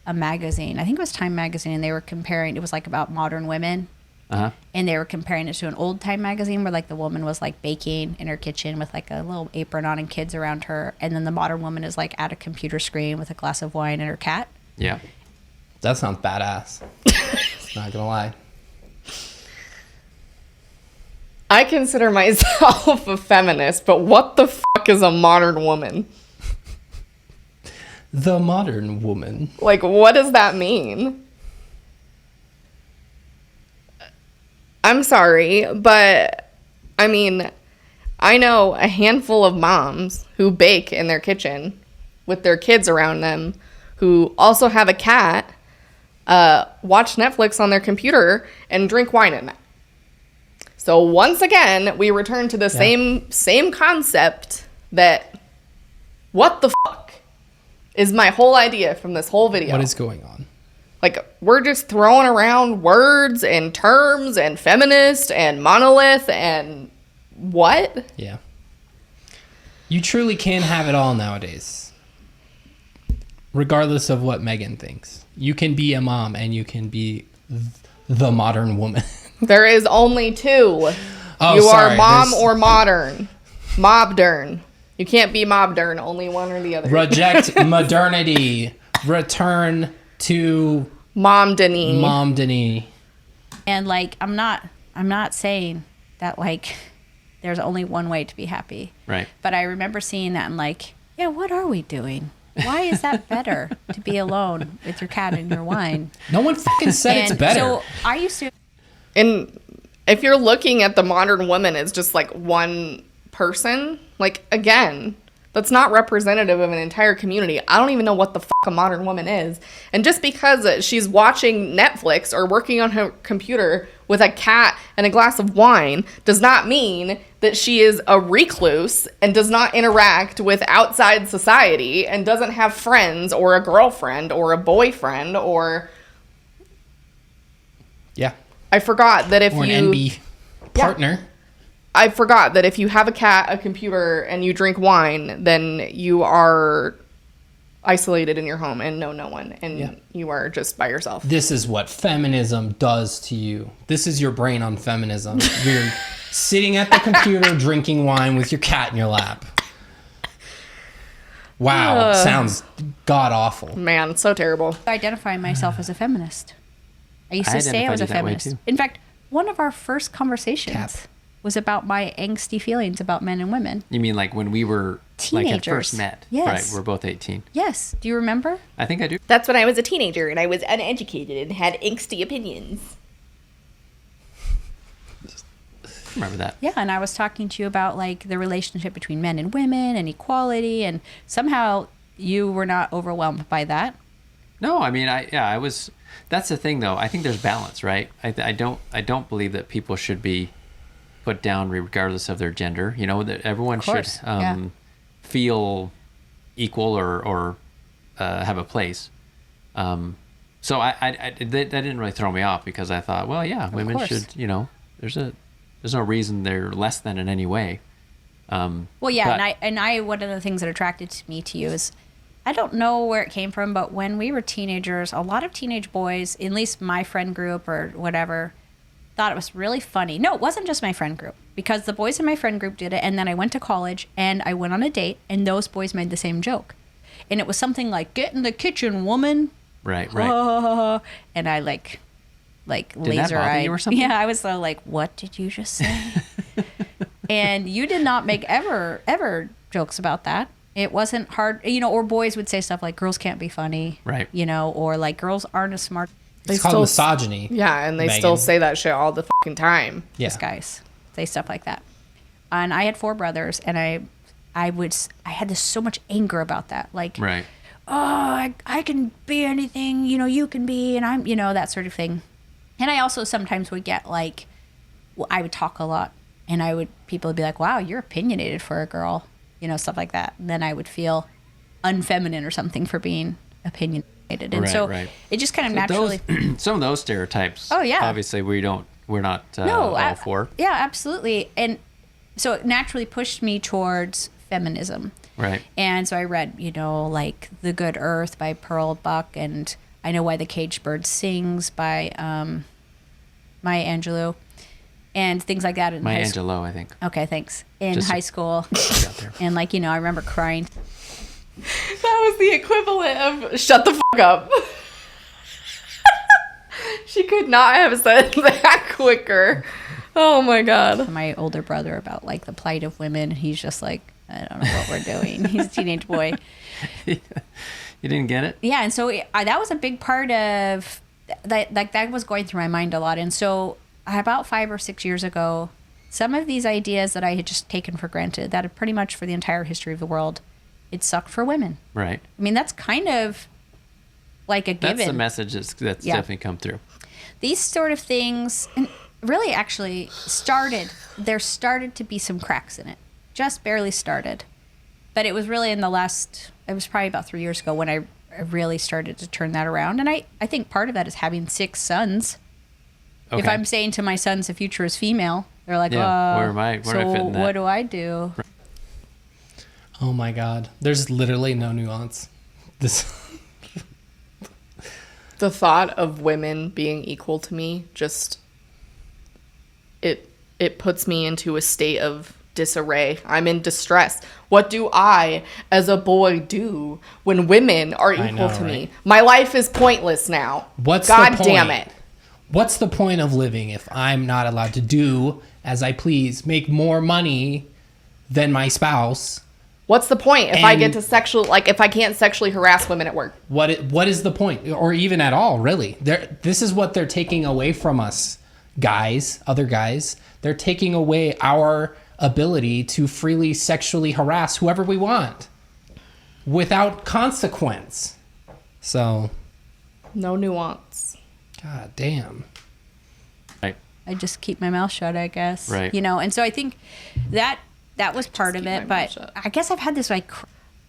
a magazine. I think it was Time magazine, and they were comparing. It was like about modern women, uh-huh. and they were comparing it to an old time magazine where like the woman was like baking in her kitchen with like a little apron on and kids around her, and then the modern woman is like at a computer screen with a glass of wine and her cat. Yeah. That sounds badass. Not gonna lie. I consider myself a feminist, but what the fuck is a modern woman? The modern woman. Like, what does that mean? I'm sorry, but I mean, I know a handful of moms who bake in their kitchen with their kids around them, who also have a cat, watch Netflix on their computer, and drink wine at night. So once again, we return to the same concept that what the fuck is my whole idea from this whole video. What is going on? Like, we're just throwing around words and terms and feminist and monolith and what? Yeah. You truly can have it all nowadays. Regardless of what Megan thinks. You can be a mom and you can be the modern woman. There is only two. Oh, You sorry, are mom there's- or modern. Mobdern. You can't be mobdern, only one or the other. Reject modernity. Return to Momdany. momdany. And like I'm not saying that like there's only one way to be happy. Right. But I remember seeing that and like, yeah, what are we doing? Why is that better to be alone with your cat and your wine? No one fucking said it's better. So I used to. And if you're looking at the modern woman as just like one person, like again, that's not representative of an entire community. I don't even know what the fuck a modern woman is. And just because she's watching Netflix or working on her computer with a cat and a glass of wine does not mean that she is a recluse and does not interact with outside society and doesn't have friends or a girlfriend or a boyfriend or... Yeah. I forgot that if Or an you... NB partner. I forgot that if you have a cat, a computer, and you drink wine, then you are isolated in your home and know no one, and you are just by yourself. This is what feminism does to you. This is your brain on feminism. You're sitting at the computer drinking wine with your cat in your lap. Wow, sounds god awful. Man, so terrible. Identify myself as a feminist. I used to say I was a feminist. In fact, one of our first conversations was about my angsty feelings about men and women. You mean like when we were teenagers? Like had first met? Yes. Right, we're both 18. Yes. Do you remember? I think I do. That's when I was a teenager and I was uneducated and had angsty opinions. Remember that? Yeah, and I was talking to you about like the relationship between men and women and equality, and somehow you were not overwhelmed by that. No, I mean, I was. That's the thing, though. I think there's balance, right? I don't believe that people should be put down regardless of their gender. You know, that everyone should feel equal or have a place. So that didn't really throw me off because I thought, well, yeah, women should. You know, there's no reason they're less than in any way. Well, yeah, and I one of the things that attracted me to you is, I don't know where it came from, but when we were teenagers, a lot of teenage boys, at least my friend group or whatever, thought it was really funny. No, it wasn't just my friend group, because the boys in my friend group did it, and then I went to college and I went on a date, and those boys made the same joke, and it was something like, "Get in the kitchen, woman." Right. And I like Did laser that bother eyed. you or something? Yeah, I was so like, "What did you just say?" And you did not make ever jokes about that. It wasn't hard, you know, or boys would say stuff like, "Girls can't be funny," right? You know, or like, "Girls aren't as smart." It's called misogyny. Yeah, and they still say that shit all the fucking time. Yeah. These guys say stuff like that. And I had 4 brothers, and I had this so much anger about that. Like, right. Oh, I can be anything, you know, you can be, and I'm, you know, that sort of thing. And I also sometimes would get like, well, I would talk a lot, and people would be like, "Wow, you're opinionated for a girl," you know, stuff like that. And then I would feel unfeminine or something for being opinionated. And it just kind of naturally. Some of those stereotypes. Oh, yeah. Obviously, we're not all for. Yeah, absolutely. And so it naturally pushed me towards feminism. Right. And so I read, you know, like The Good Earth by Pearl Buck, and I Know Why the Caged Bird Sings by Maya Angelou, and things like that. Maya Angelou, I think. Okay, thanks. In high school. And like, you know, I remember crying. That was the equivalent of "shut the fuck up." She could not have said that quicker. Oh my god. My older brother about like the plight of women. He's just like, I don't know what we're doing. He's a teenage boy. You didn't get it? Yeah, and so that was a big part of that. Like that was going through my mind a lot. And so about 5 or 6 years ago, some of these ideas that I had just taken for granted, that pretty much for the entire history of the world, it sucked for women. Right. I mean, that's kind of like a given. That's the message that's definitely come through. These sort of things, and really actually there started to be some cracks in it. Just barely started. But it was really it was probably about 3 years ago when I really started to turn that around. And I think part of that is having 6 sons. Okay. If I'm saying to my sons the future is female, they're like, where am I fit in that? What do I do? Oh my God. There's literally no nuance. The thought of women being equal to me just it puts me into a state of disarray. I'm in distress. What do I as a boy do when women are equal to me? My life is pointless now. What's God the point? damn it. What's the point of living if I'm not allowed to do as I please, make more money than my spouse? What's the point if I get And- to if I can't sexually harass women at work? What is the point? Or even at all, really? This is what they're taking away from us, guys, other guys. They're taking away our ability to freely sexually harass whoever we want without consequence. So, No nuance. god damn. Right. I just keep my mouth shut, I guess. Right. You know, and so I think that was part of keep my it. mouth But shut. I guess I've had this like,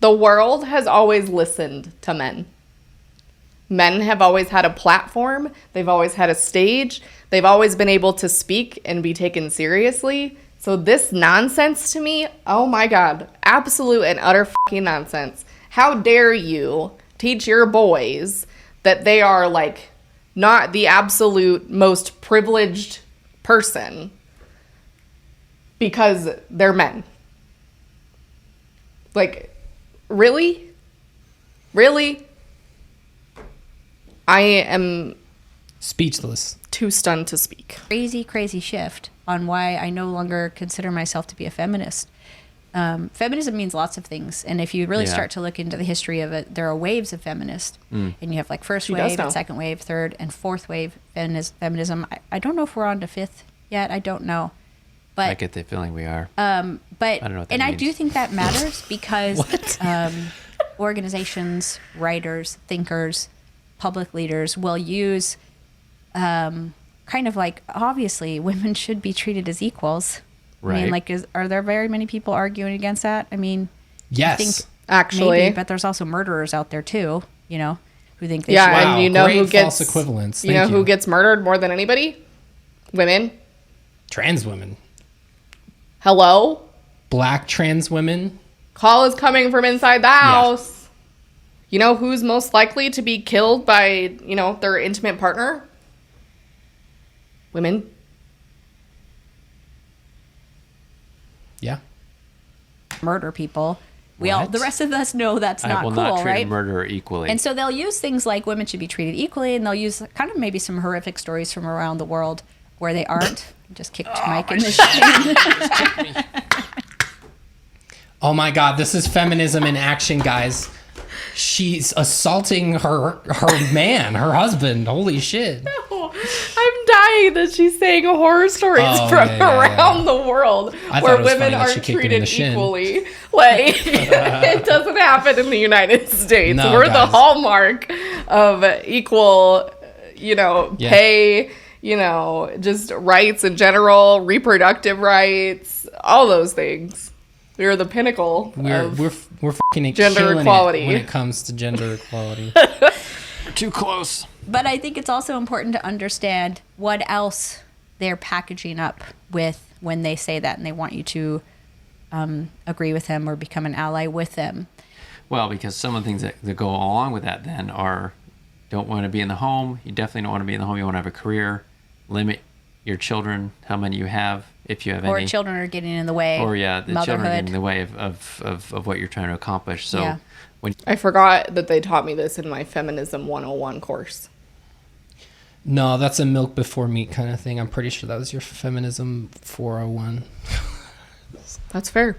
The world has always listened to men. Men have always had a platform. They've always had a stage. They've always been able to speak and be taken seriously. So this nonsense to me, oh my God, absolute and utter fucking nonsense. How dare you teach your boys that they are like not the absolute most privileged person because they're men. Like, really? Really? I am Speechless. too stunned to speak. crazy shift on why I no longer consider myself to be a feminist. Feminism means lots of things, and if you really Yeah. start to look into the history of it, there are waves of feminists, and you have like first She does wave, know. and second wave, third and fourth wave feminism. I don't know if we're on to fifth yet. I don't know, but I get the feeling we are. but I don't know what that and I means. do think that matters because organizations, writers, thinkers, public leaders will use kind of like, obviously women should be treated as equals. I Right. mean, like, are there very many people arguing against that? I mean, Yes. think Actually, maybe, but there's also murderers out there too, you know, who think they yeah, should. Wow, and you know great who gets false equivalence. You know Thank who you. gets murdered more than anybody? Women. Trans women. Hello? Black trans women. Call is coming from inside the house. You know who's most likely to be killed by, their intimate partner? Women. Yeah. murder people. We all, What? the rest of us know that's I not will cool, not treat right? a murderer equally. And so they'll use things like women should be treated equally, and they'll use kind of maybe some horrific stories from around the world where they aren't. Just kicked Mike in the shin. Oh my God, this is feminism in action, guys. She's assaulting her man, her husband. Holy shit. I'm dying that she's saying horror stories Oh, from yeah. around the world I thought where it was women funny that she aren't kicked him in treated the shin. equally. Like, it doesn't happen in the United States. No, We're the guys. hallmark of equal, Yeah. pay, just rights in general, reproductive rights, all those things. We're the pinnacle of We're fucking gender killing equality. it when it comes to gender equality. Too close. But I think it's also important to understand what else they're packaging up with when they say that, and they want you to agree with them or become an ally with them. Well, because some of the things that go along with that then are don't want to be in the home. You definitely don't want to be in the home. You want to have a career. Limit your children, how many you have, if you have Or any. children are getting in the way. Or, yeah, the children motherhood. get in the way of what you're trying to accomplish. So Yeah. when I forgot that they taught me this in my Feminism 101 course. No, that's a milk before meat kind of thing. I'm pretty sure that was your feminism 401. That's fair.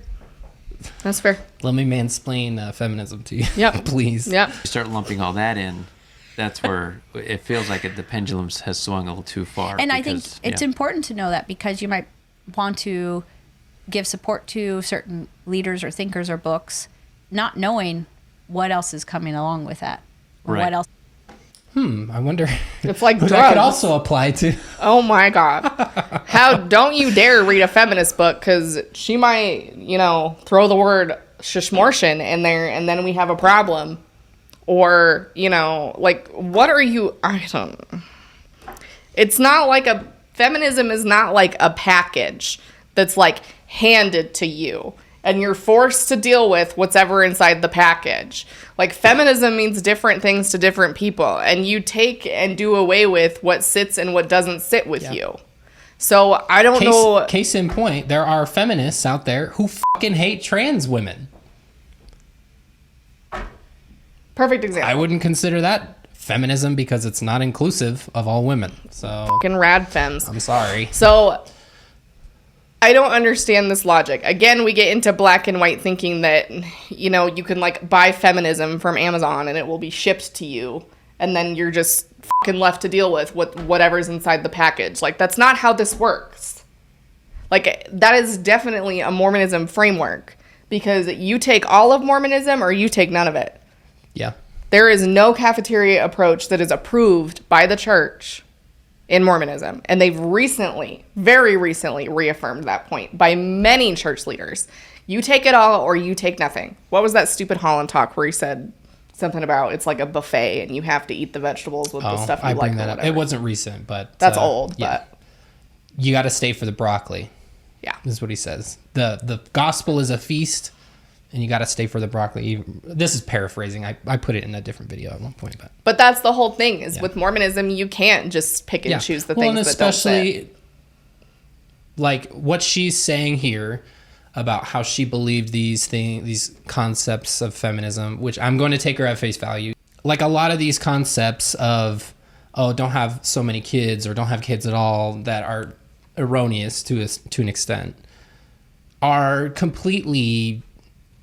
That's fair. Let me mansplain feminism to you. Yep. Please. Yep. you start lumping all that in, that's where it feels like the pendulum has swung a little too far. And I think because, it's yeah. important to know that, because you might want to give support to certain leaders or thinkers or books, not knowing what else is coming along with that. Or Right. what else. I wonder It's like who that drugs. could also apply to. Oh my God. How don't you dare read a feminist book, because she might, throw the word shishmortion in there and then we have a problem. Or, what are you, I don't, it's not like feminism is not like a package that's like handed to you and you're forced to deal with whatever inside the package. Like, feminism means different things to different people, and you take and do away with what sits and what doesn't sit with you. So I don't know. Case in point, there are feminists out there who fucking hate trans women. Perfect example. I wouldn't consider that feminism because it's not inclusive of all women. So Fucking rad femmes. I'm sorry. So I don't understand this logic. Again, we get into black and white thinking that, you know, you can like buy feminism from Amazon and it will be shipped to you. And then you're just fucking left to deal with whatever's inside the package. Like, that's not how this works. Like, that is definitely a Mormonism framework. Because you take all of Mormonism or you take none of it. Yeah. There is no cafeteria approach that is approved by the church in Mormonism. And they've recently, very recently, reaffirmed that point by many church leaders. You take it all or you take nothing. What was that stupid Holland talk where he said something about it's like a buffet and you have to eat the vegetables with the stuff you I like bring that or up. whatever. It wasn't recent, but That's old, yeah. but You got to stay for the broccoli. yeah. This is what he says. The gospel is a feast, and you got to stay for the broccoli. This is paraphrasing. I put it in a different video at one point, But that's the whole thing is with Mormonism, you can't just pick and choose the things and that don't especially fit. like what she's saying here about how she believed these concepts of feminism, which I'm going to take her at face value. Like a lot of these concepts of, oh, don't have so many kids or don't have kids at all, that are erroneous to an extent, are completely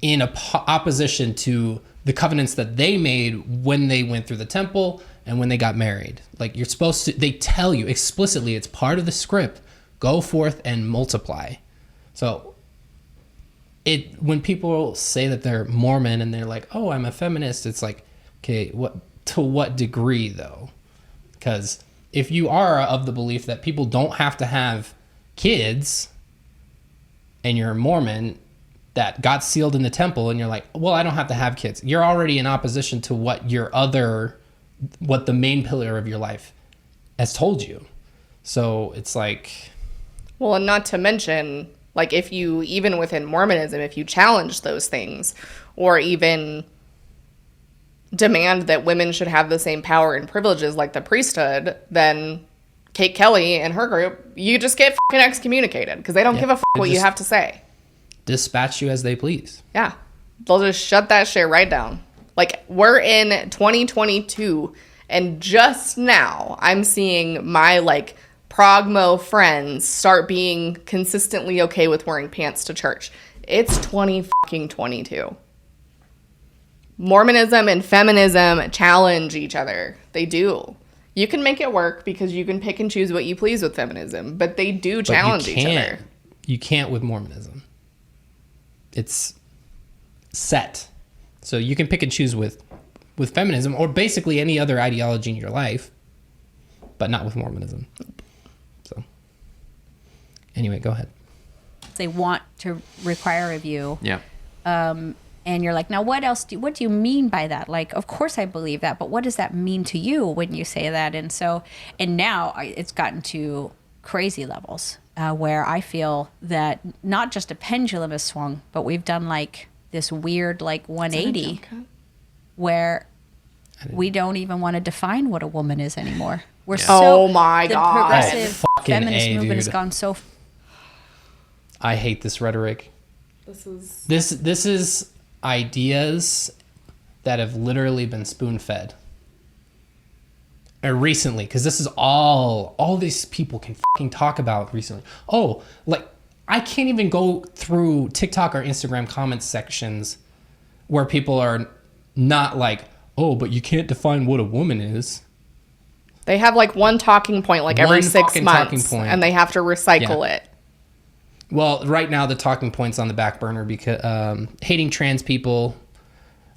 in opposition to the covenants that they made when they went through the temple and when they got married. Like, you're supposed to, they tell you explicitly, it's part of the script, go forth and multiply. So when people say that they're Mormon and they're like, oh, I'm a feminist, it's like, okay, to what degree though? Because if you are of the belief that people don't have to have kids and you're a Mormon that got sealed in the temple and you're like, well, I don't have to have kids, you're already in opposition to what the main pillar of your life has told you. So it's like, Well, and not to mention, like, if you, even within Mormonism, if you challenge those things or even demand that women should have the same power and privileges like the priesthood, then Kate Kelly and her group, you just get fucking excommunicated because they don't give a fuck what you have to say. Dispatch you as they please. Yeah. They'll just shut that shit right down. Like, we're in 2022, and just now I'm seeing my, like, progmo friends start being consistently okay with wearing pants to church. It's 2022. Mormonism and feminism challenge each other. They do. You can make it work because you can pick and choose what you please with feminism, but they do challenge each other. You can't with Mormonism. It's set. So you can pick and choose with feminism or basically any other ideology in your life, but not with Mormonism. So anyway, go ahead. They want to require of you. Yeah. And you're like, now what do you mean by that? Like, of course I believe that, but what does that mean to you when you say that? And now it's gotten to crazy levels where I feel that not just a pendulum has swung, but we've done like this weird like 180 where we don't even want to define what a woman is anymore. We're Oh my the God. progressive Fucking feminist A, movement has dude. gone so. I hate this rhetoric. This is ideas that have literally been spoon-fed. Recently, because this is all these people can fucking talk about recently. Oh, like, I can't even go through TikTok or Instagram comment sections where people are not like, oh, but you can't define what a woman is. They have like one talking point like every One 6 fucking months, talking point. and they have to recycle it. Well, right now the talking point's on the back burner because hating trans people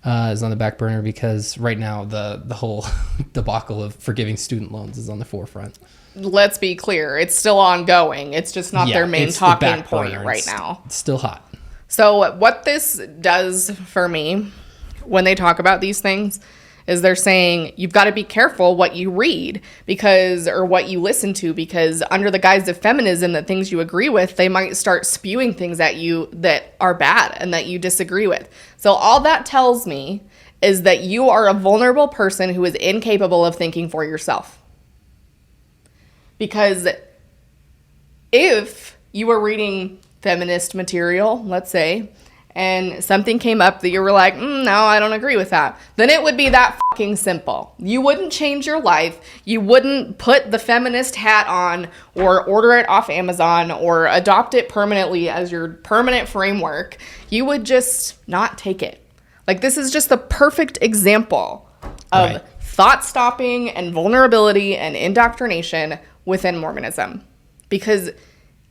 is on the back burner because right now the whole debacle of forgiving student loans is on the forefront. Let's be clear, it's still ongoing. It's just not their main it's the talking back point burner. right It's now. still hot. So what this does for me when they talk about these things is they're saying you've got to be careful what you read or what you listen to, because under the guise of feminism, the things you agree with, they might start spewing things at you that are bad and that you disagree with. So all that tells me is that you are a vulnerable person who is incapable of thinking for yourself. Because if you were reading feminist material, let's say, and something came up that you were like, no, I don't agree with that, then it would be that fucking simple. You wouldn't change your life. You wouldn't put the feminist hat on or order it off Amazon or adopt it permanently as your permanent framework. You would just not take it. Like, this is just the perfect example of Right. thought stopping and vulnerability and indoctrination within Mormonism. Because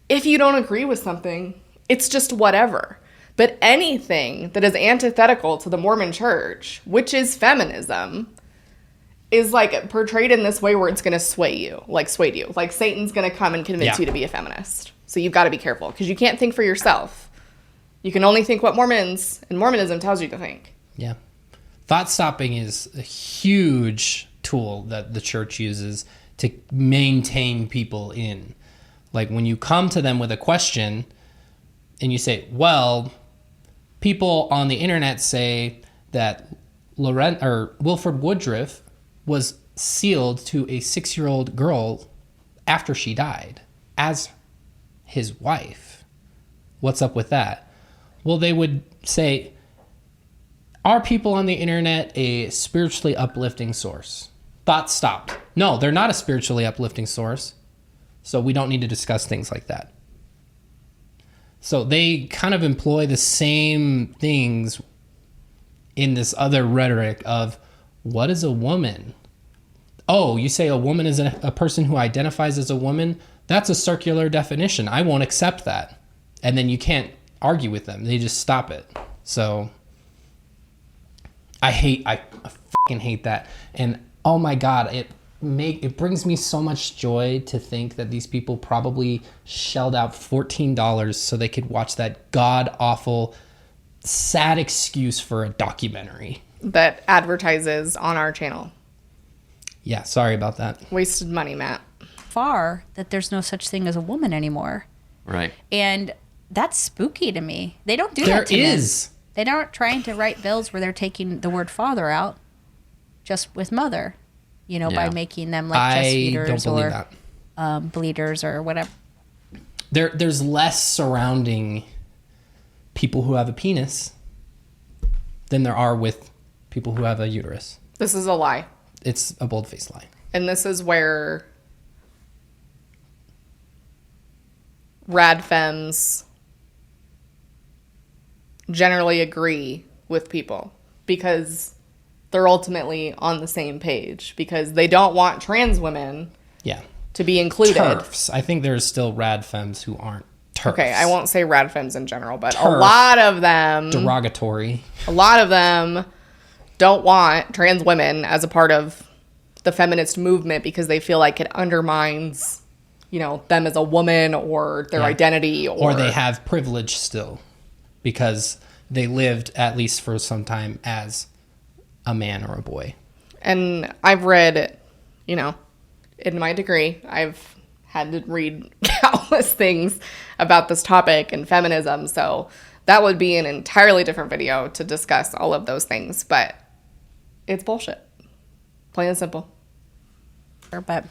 if you don't agree with something, it's just whatever. But anything that is antithetical to the Mormon church, which is feminism, is like portrayed in this way where it's going to sway you. Like Satan's going to come and convince you to be a feminist. So you've got to be careful because you can't think for yourself. You can only think what Mormons and Mormonism tells you to think. Yeah. Thought stopping is a huge tool that the church uses to maintain people in. Like, when you come to them with a question and you say, well, people on the internet say that Wilford Woodruff was sealed to a 6-year-old girl after she died as his wife. What's up with that? Well, they would say, are people on the internet a spiritually uplifting source? Thought stopped. No, they're not a spiritually uplifting source. So we don't need to discuss things like that. So they kind of employ the same things in this other rhetoric of, what is a woman? Oh, you say a woman is a person who identifies as a woman? That's a circular definition. I won't accept that. And then you can't argue with them. They just stop it. So I fucking hate that. And oh my God, it brings me so much joy to think that these people probably shelled out $14 so they could watch that god-awful, sad excuse for a documentary That advertises on our channel. Yeah, sorry about that. Wasted money, Matt. Far that there's no such thing as a woman anymore. Right. And that's spooky to me. They don't do There that to men. is. They aren't trying to write bills where they're taking the word father out, just with mother, by Yeah. making them like I chest don't feeders believe or that. bleeders or whatever. There's less surrounding people who have a penis than there are with people who have a uterus. This is a lie. It's a bold-faced lie. And this is where rad femmes generally agree with people because they're ultimately on the same page because they don't want trans women Yeah. to be included. TERFs. I think there's still rad femmes who aren't TERFs. Okay, I won't say rad femmes in general, but a TERF. lot of them Derogatory. don't want trans women as a part of the feminist movement because they feel like it undermines, them as a woman or their Yeah. identity Or they have privilege still because they lived, at least for some time, as a man or a boy. And I've read, in my degree, I've had to read countless things about this topic and feminism. So that would be an entirely different video to discuss all of those things. But it's bullshit. Plain and simple. But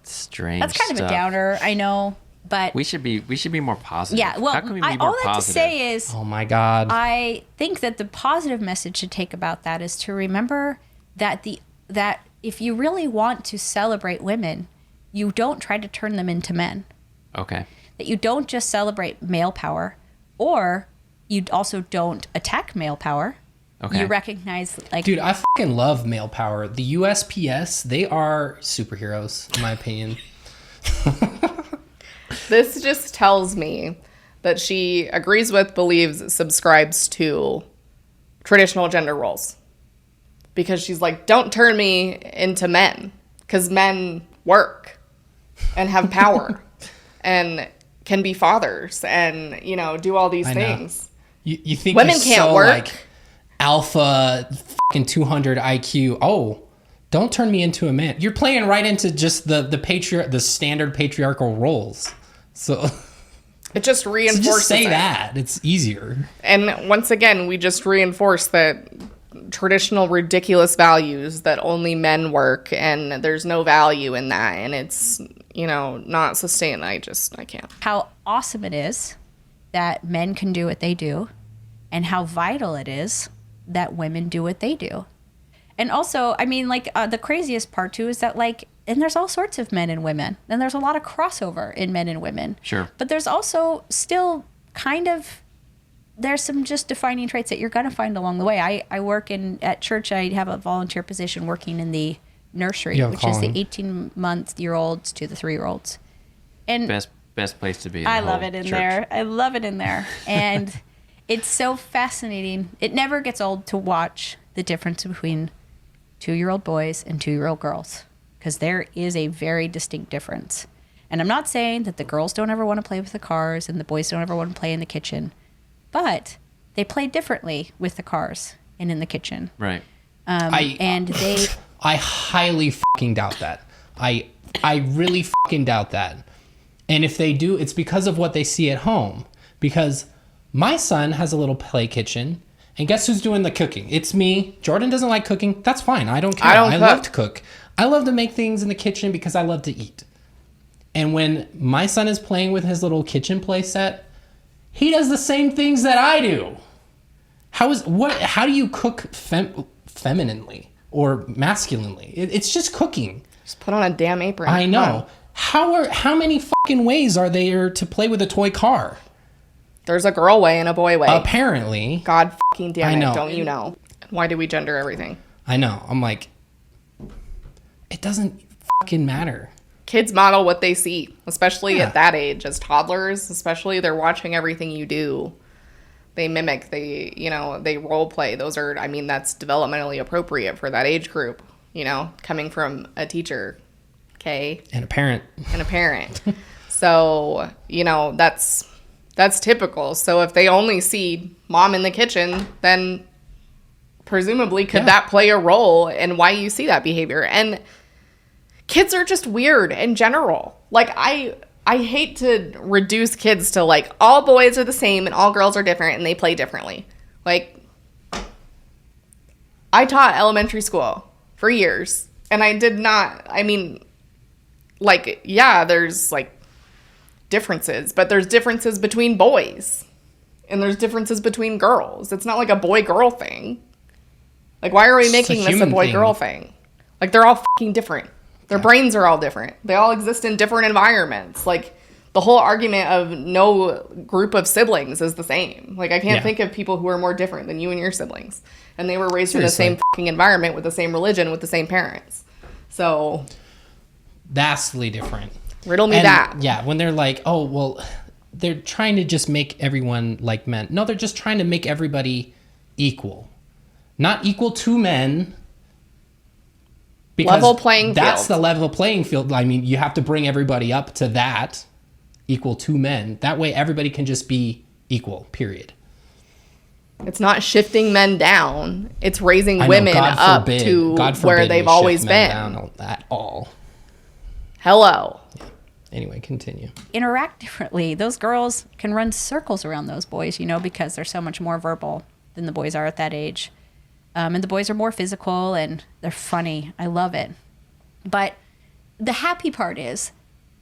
Strange. that's kind of stuff. a downer, I know. But We should be more positive. yeah, well, How can we be all more I have to positive? say is Oh my God. I think that the positive message to take about that is to remember that that if you really want to celebrate women, you don't try to turn them into men. Okay. That you don't just celebrate male power, or you also don't attack male power. Okay. You recognize, like, Dude, I fucking love male power. The USPS, they are superheroes, in my opinion. This just tells me that she agrees with, believes, subscribes to traditional gender roles. Because she's like, don't turn me into men. Because men work and have power and can be fathers and, do all these I know. things. You think Women you're can't so, work. like, alpha fucking 200 IQ. Oh, don't turn me into a man. You're playing right into just the standard patriarchal roles. So It just reinforces just say it. that. It's easier. And once again, we just reinforce that traditional ridiculous values that only men work and there's no value in that. And it's, not sustained. I can't. how awesome it is that men can do what they do and how vital it is that women do what they do. And also, I mean, like, the craziest part too is that, like, and there's all sorts of men and women, and there's a lot of crossover in men and women. Sure. But there's also still kind of, there's some just defining traits that you're going to find along the way. I work at church. I have a volunteer position working in the nursery, which is the 18-month-year-olds to the 3-year-olds. And best place to be. I love it in there. I love it in there. And it's so fascinating. It never gets old to watch the difference between 2-year-old boys and 2-year-old girls, because there is a very distinct difference. And I'm not saying that the girls don't ever want to play with the cars and the boys don't ever want to play in the kitchen, but they play differently with the cars and in the kitchen. Right. I highly fucking doubt that. I really fucking doubt that. And if they do, it's because of what they see at home. Because my son has a little play kitchen, and guess who's doing the cooking? It's me. Jordan doesn't like cooking. That's fine. I don't care. I love to cook. I love to make things in the kitchen because I love to eat. And when my son is playing with his little kitchen play set, he does the same things that I do. How do you cook femininely or masculinely? It's just cooking. Just put on a damn apron. I know. How many fucking ways are there to play with a toy car? There's a girl way and a boy way. Apparently. God fucking damn it. I know. Don't you know? Why do we gender everything? I know. I'm like, it doesn't fucking matter. Kids model what they see, especially at that age. As toddlers, especially, they're watching everything you do. They mimic, they role play. Those are, I mean, that's developmentally appropriate for that age group, coming from a teacher, okay? And a parent. So, that's typical. So if they only see mom in the kitchen, then presumably could that play a role in why you see that behavior? And kids are just weird in general. Like, I hate to reduce kids to, like, all boys are the same and all girls are different and they play differently. Like, I taught elementary school for years, and I did not, I mean, like, yeah, there's, like, differences, but there's differences between boys, and there's differences between girls. It's not like a boy-girl thing. Like, why are we making this a boy-girl thing? Like, they're all fucking different. Their brains are all different. They all exist in different environments. Like, the whole argument of no group of siblings is the same. Like, I can't think of people who are more different than you and your siblings. And they were raised in the same fucking environment with the same religion with the same parents. So, vastly different. Riddle me that. Yeah, when they're like, oh, well, they're trying to just make everyone like men. No, they're just trying to make everybody equal. Not equal to men. Because level playing field. That's the level playing field. I mean, you have to bring everybody up to that, equal to men. That way everybody can just be equal, period. It's not shifting men down. It's raising women up to where they've always been. Down at all. Hello. Yeah. Anyway, continue. Interact differently. Those girls can run circles around those boys, because they're so much more verbal than the boys are at that age. And the boys are more physical and they're funny. I love it. But the happy part is,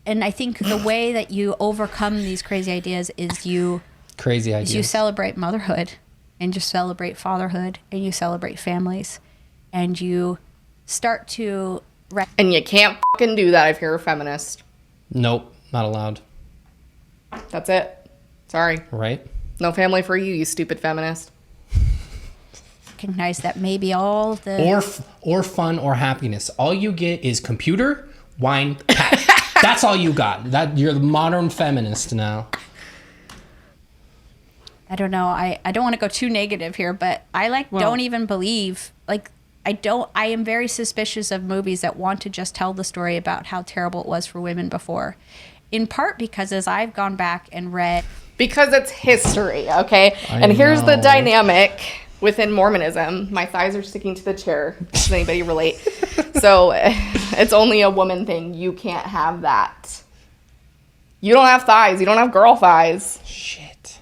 and I think the way that you overcome these crazy ideas is you celebrate motherhood, and you celebrate fatherhood, and you celebrate families, and you start to... And you can't fucking do that if you're a feminist. Nope, not allowed. That's it. Sorry. Right? No family for you, you stupid feminist. Recognize that maybe all the... Or fun or happiness. All you get is computer, wine, cat. That's all you got. You're the modern feminist now. I don't know. I don't want to go too negative here, but I don't even believe, I am very suspicious of movies that want to just tell the story about how terrible it was for women before. In part because as I've gone back and read... Because it's history, okay? And here's the dynamic within Mormonism. My thighs are sticking to the chair. Does anybody relate? So it's only a woman thing. You can't have that. You don't have thighs. You don't have girl thighs. Shit.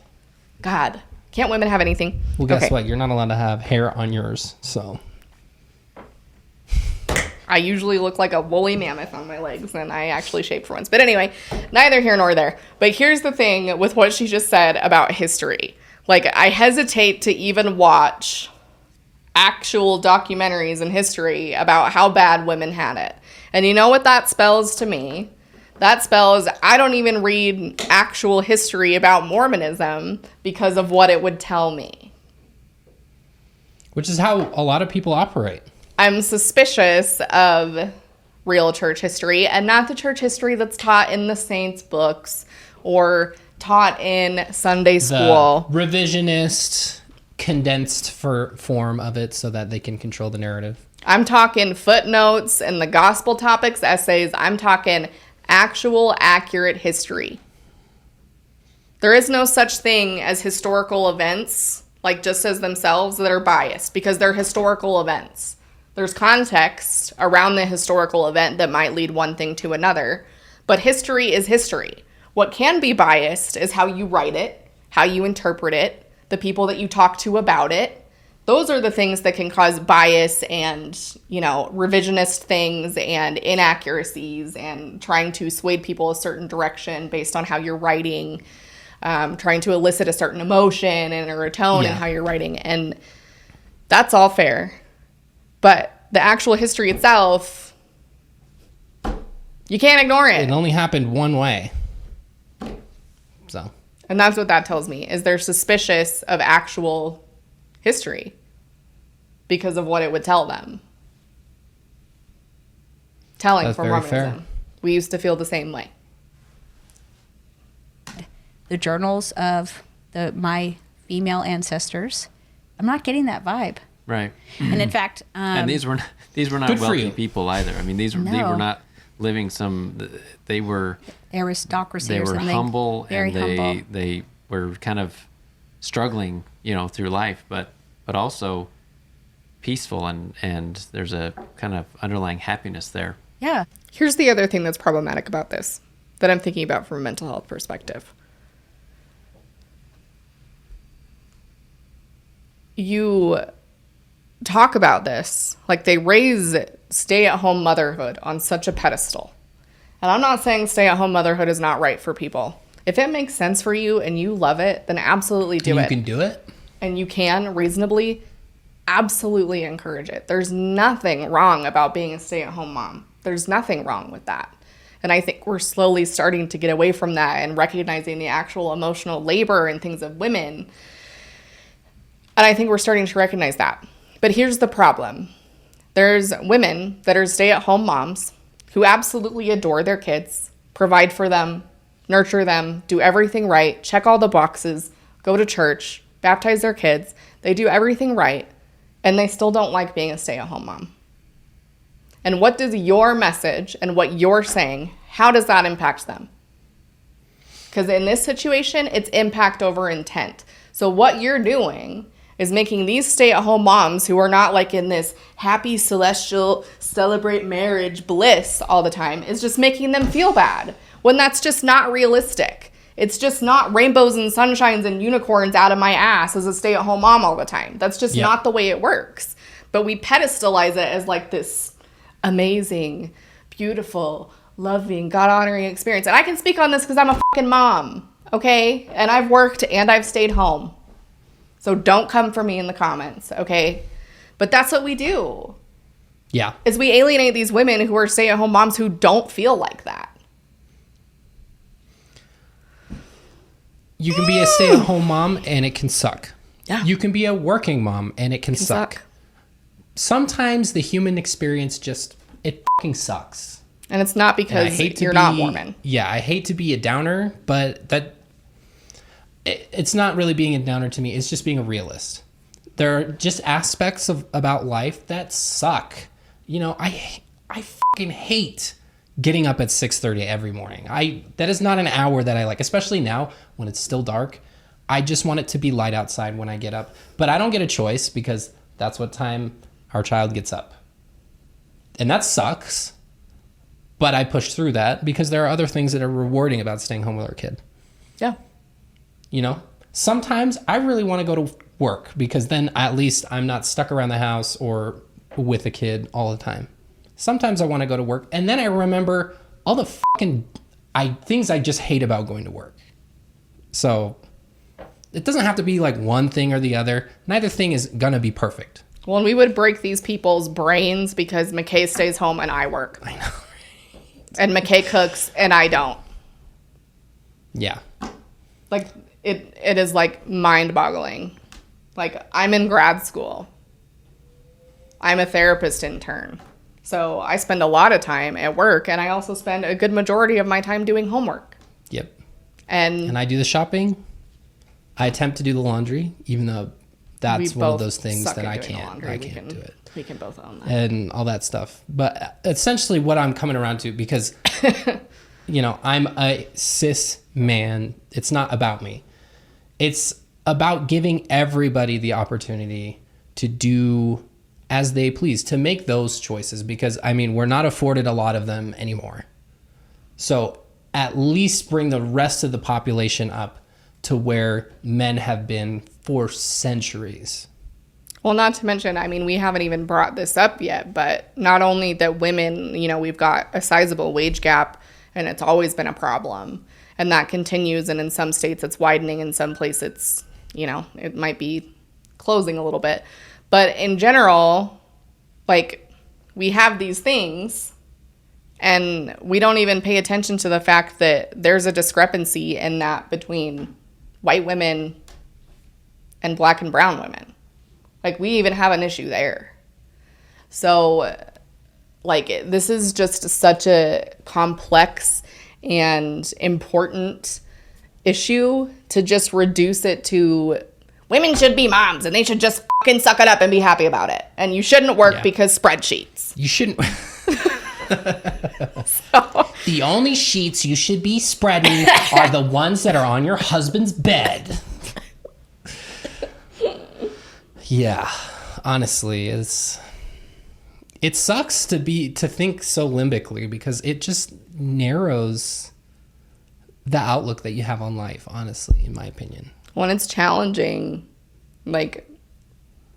God. Can't women have anything? Well, guess what? You're not allowed to have hair on yours, so... I usually look like a woolly mammoth on my legs, and I actually shaved for once. But anyway, neither here nor there. But here's the thing with what she just said about history. Like, I hesitate to even watch actual documentaries in history about how bad women had it. And you know what that spells to me? That spells I don't even read actual history about Mormonism because of what it would tell me. Which is how a lot of people operate. I'm suspicious of real church history, and not the church history that's taught in the saints' books or taught in Sunday school. The revisionist, condensed form of it so that they can control the narrative. I'm talking footnotes and the gospel topics essays. I'm talking actual accurate history. There is no such thing as historical events, like just as themselves, that are biased, because they're historical events. There's context around the historical event that might lead one thing to another, but history is history. What can be biased is how you write it, how you interpret it, the people that you talk to about it. Those are the things that can cause bias and, revisionist things and inaccuracies and trying to sway people a certain direction based on how you're writing, trying to elicit a certain emotion and or a tone in how you're writing. And that's all fair. But the actual history itself, you can't ignore it. It only happened one way. So. And that's what that tells me, is they're suspicious of actual history because of what it would tell them. Telling That's for very Mormonism. fair. We used to feel the same way. The journals of my female ancestors, I'm not getting that vibe. Right. And in fact, And these were not Good for wealthy you. people either. I mean, they No. were not living they were aristocracy they or were something. humble, Very and humble. they were kind of struggling, through life, but also peaceful, and there's a kind of underlying happiness there. Yeah. Here's the other thing that's problematic about this that I'm thinking about from a mental health perspective. You talk about this like they raise stay-at-home motherhood on such a pedestal. And I'm not saying stay-at-home motherhood is not right for people. If it makes sense for you and you love it, then absolutely do And it. you can do it? And you can reasonably, absolutely encourage it. There's nothing wrong about being a stay-at-home mom. There's nothing wrong with that. And I think we're slowly starting to get away from that and recognizing the actual emotional labor and things of women. And I think we're starting to recognize that. But here's the problem. There's women that are stay-at-home moms who absolutely adore their kids, provide for them, nurture them, do everything right, check all the boxes, go to church, baptize their kids. They do everything right, and they still don't like being a stay-at-home mom. And what does your message and what you're saying, how does that impact them? Because in this situation, it's impact over intent. So what you're doing is making these stay-at-home moms who are not like in this happy celestial celebrate marriage bliss all the time, is just making them feel bad when that's just not realistic. It's just not rainbows and sunshines and unicorns out of my ass as a stay-at-home mom all the time. That's just not the way it works. But we pedestalize it as like this amazing, beautiful, loving, God-honoring experience. And I can speak on this because I'm a fucking mom, okay? And I've worked and I've stayed home. So don't come for me in the comments, okay? But that's what we do. Yeah. Is we alienate these women who are stay-at-home moms who don't feel like that. You can be a stay-at-home mom and it can suck. Yeah. You can be a working mom and it can suck. Sometimes the human experience it fucking sucks. And it's not because you're not Mormon. Yeah, I hate to be a downer, but it's not really being a downer to me. It's just being a realist. There are just aspects about life that suck. I fucking hate getting up at 6:30 every morning. That is not an hour that I like, especially now when it's still dark. I just want it to be light outside when I get up. But I don't get a choice because that's what time our child gets up. And that sucks. But I push through that because there are other things that are rewarding about staying home with our kid. Yeah. Sometimes I really want to go to work because then at least I'm not stuck around the house or with a kid all the time. Sometimes I want to go to work and then I remember all the fucking things I just hate about going to work. So it doesn't have to be like one thing or the other. Neither thing is gonna be perfect. Well, and we would break these people's brains because McKay stays home and I work. I know. And McKay cooks and I don't. Yeah. Like, it is like mind-boggling. Like, I'm in grad school. I'm a therapist intern. So I spend a lot of time at work, and I also spend a good majority of my time doing homework. Yep. And I do the shopping. I attempt to do the laundry, even though that's one of those things that I can't do it. We can both own that. And all that stuff. But essentially what I'm coming around to, because, you know, I'm a cis man. It's not about me. It's about giving everybody the opportunity to do as they please, to make those choices. Because, I mean, we're not afforded a lot of them anymore. So at least bring the rest of the population up to where men have been for centuries. Well, not to mention, I mean, we haven't even brought this up yet, but not only that women, you know, we've got a sizable wage gap, and it's always been a problem, and that continues, and in some states it's widening, in some places it's, you know, it might be closing a little bit. But in general, like, we have these things, and we don't even pay attention to the fact that there's a discrepancy in that between white women and black and brown women. Like, we even have an issue there. So, like, this is just such a complex and important issue to just reduce it to women should be moms and they should just fucking suck it up and be happy about it. And you shouldn't work because spreadsheets. You shouldn't. The only sheets you should be spreading are the ones that are on your husband's bed. Yeah, honestly, it sucks to think so limbically, because it just narrows the outlook that you have on life, honestly, in my opinion. When it's challenging, like,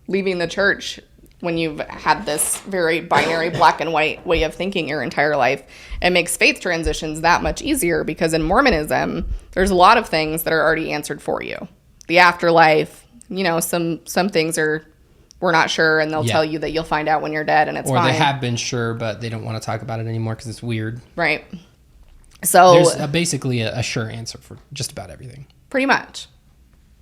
leaving the church when you've had this very binary black and white way of thinking your entire life, it makes faith transitions that much easier, because in Mormonism, there's a lot of things that are already answered for you. The afterlife, you know, some things we're not sure, and they'll tell you that you'll find out when you're dead, and it's fine. Or they have been sure, but they don't want to talk about it anymore because it's weird. Right. So there's basically a sure answer for just about everything. Pretty much.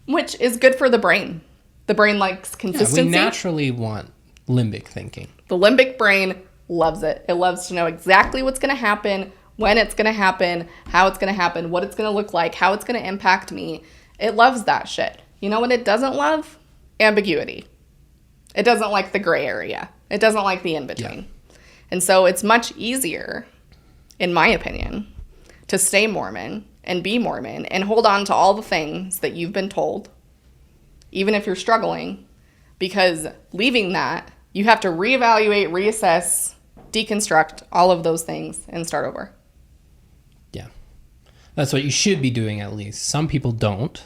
Which is good for the brain. The brain likes consistency. Yeah, we naturally want limbic thinking. The limbic brain loves it. It loves to know exactly what's going to happen, when it's going to happen, how it's going to happen, what it's going to look like, how it's going to impact me. It loves that shit. You know what it doesn't love? Ambiguity. It doesn't like the gray area. It doesn't like the in-between. Yeah. And so it's much easier, in my opinion, to stay Mormon and be Mormon and hold on to all the things that you've been told, even if you're struggling, because leaving that, you have to reevaluate, reassess, deconstruct all of those things and start over. Yeah. That's what you should be doing, at least. Some people don't.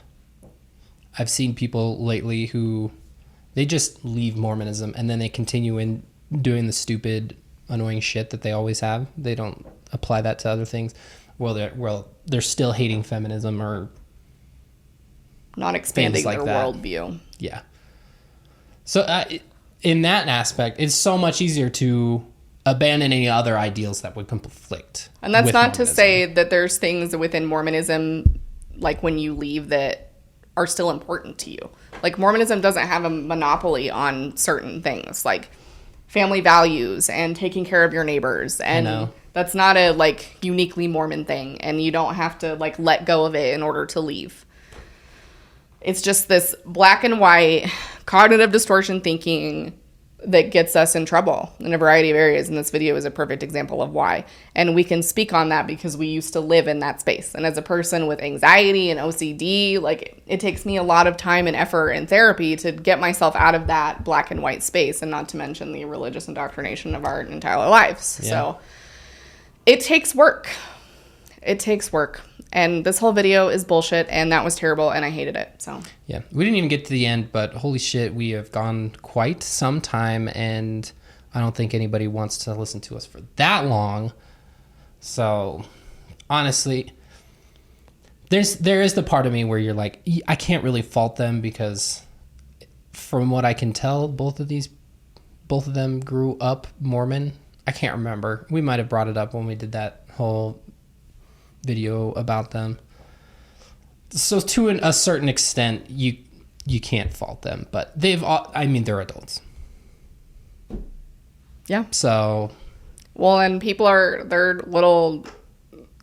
I've seen people lately who they just leave Mormonism and then they continue in doing the stupid, annoying shit that they always have. They don't apply that to other things. Well, they're still hating feminism or not expanding like their worldview. Yeah. So in that aspect, it's so much easier to abandon any other ideals that would conflict. And that's not Mormonism. To say that there's things within Mormonism, like when you leave, that are still important to you. Like, Mormonism doesn't have a monopoly on certain things, like family values and taking care of your neighbors. And that's not a, like, uniquely Mormon thing. And you don't have to, like, let go of it in order to leave. It's just this black and white cognitive distortion thinking that gets us in trouble in a variety of areas. And this video is a perfect example of why. And we can speak on that because we used to live in that space. And as a person with anxiety and OCD, like, it takes me a lot of time and effort and therapy to get myself out of that black and white space, and not to mention the religious indoctrination of our entire lives. Yeah. So it takes work. It takes work. And this whole video is bullshit, and that was terrible, and I hated it. So yeah, we didn't even get to the end, but holy shit, we have gone quite some time, and I don't think anybody wants to listen to us for that long. So honestly, there is the part of me where you're like, I can't really fault them because from what I can tell, both of them grew up Mormon. I can't remember. We might have brought it up when we did that whole video about them. So to a certain extent, you can't fault them, but they're adults. Yeah. So, well, and their little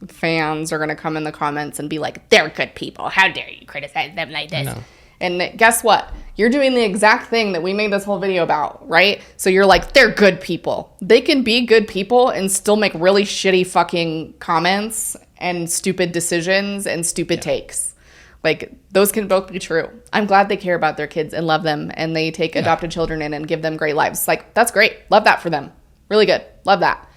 fans are going to come in the comments and be like, they're good people. How dare you criticize them like this? And guess what? You're doing the exact thing that we made this whole video about, right? So you're like, they're good people. They can be good people and still make really shitty fucking comments and stupid decisions and stupid takes. Like, those can both be true. I'm glad they care about their kids and love them, and they take adopted children in and give them great lives. Like, that's great. Love that for them. Really good. Love that.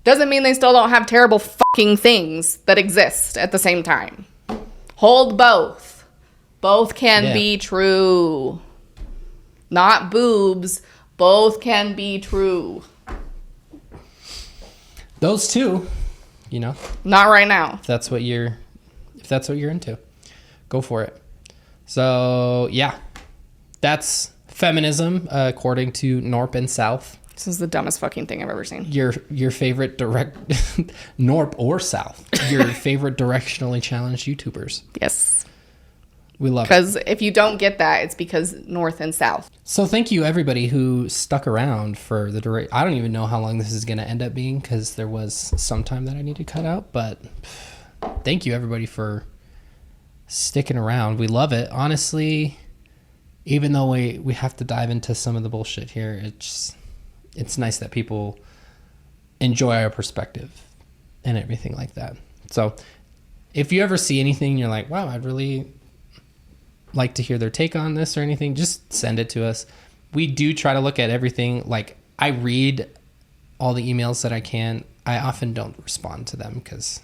Doesn't mean they still don't have terrible fucking things that exist at the same time. Hold both. Both can be true. Not boobs. Both can be true. Those two, you know. Not right now. If that's what you're into, go for it. So yeah, that's feminism according to Knorpp and South. This is the dumbest fucking thing I've ever seen. Your favorite Knorpp or South, your favorite directionally challenged YouTubers. Yes. We love it. Because if you don't get that, it's because North and South. So thank you everybody who stuck around for the duration. I don't even know how long this is going to end up being because there was some time that I need to cut out. But thank you everybody for sticking around. We love it. Honestly, even though we have to dive into some of the bullshit here, it's nice that people enjoy our perspective and everything like that. So if you ever see anything you're like, wow, I'd really like to hear their take on this or anything, just send it to us. We do try to look at everything. Like, I read all the emails that I can. I often don't respond to them because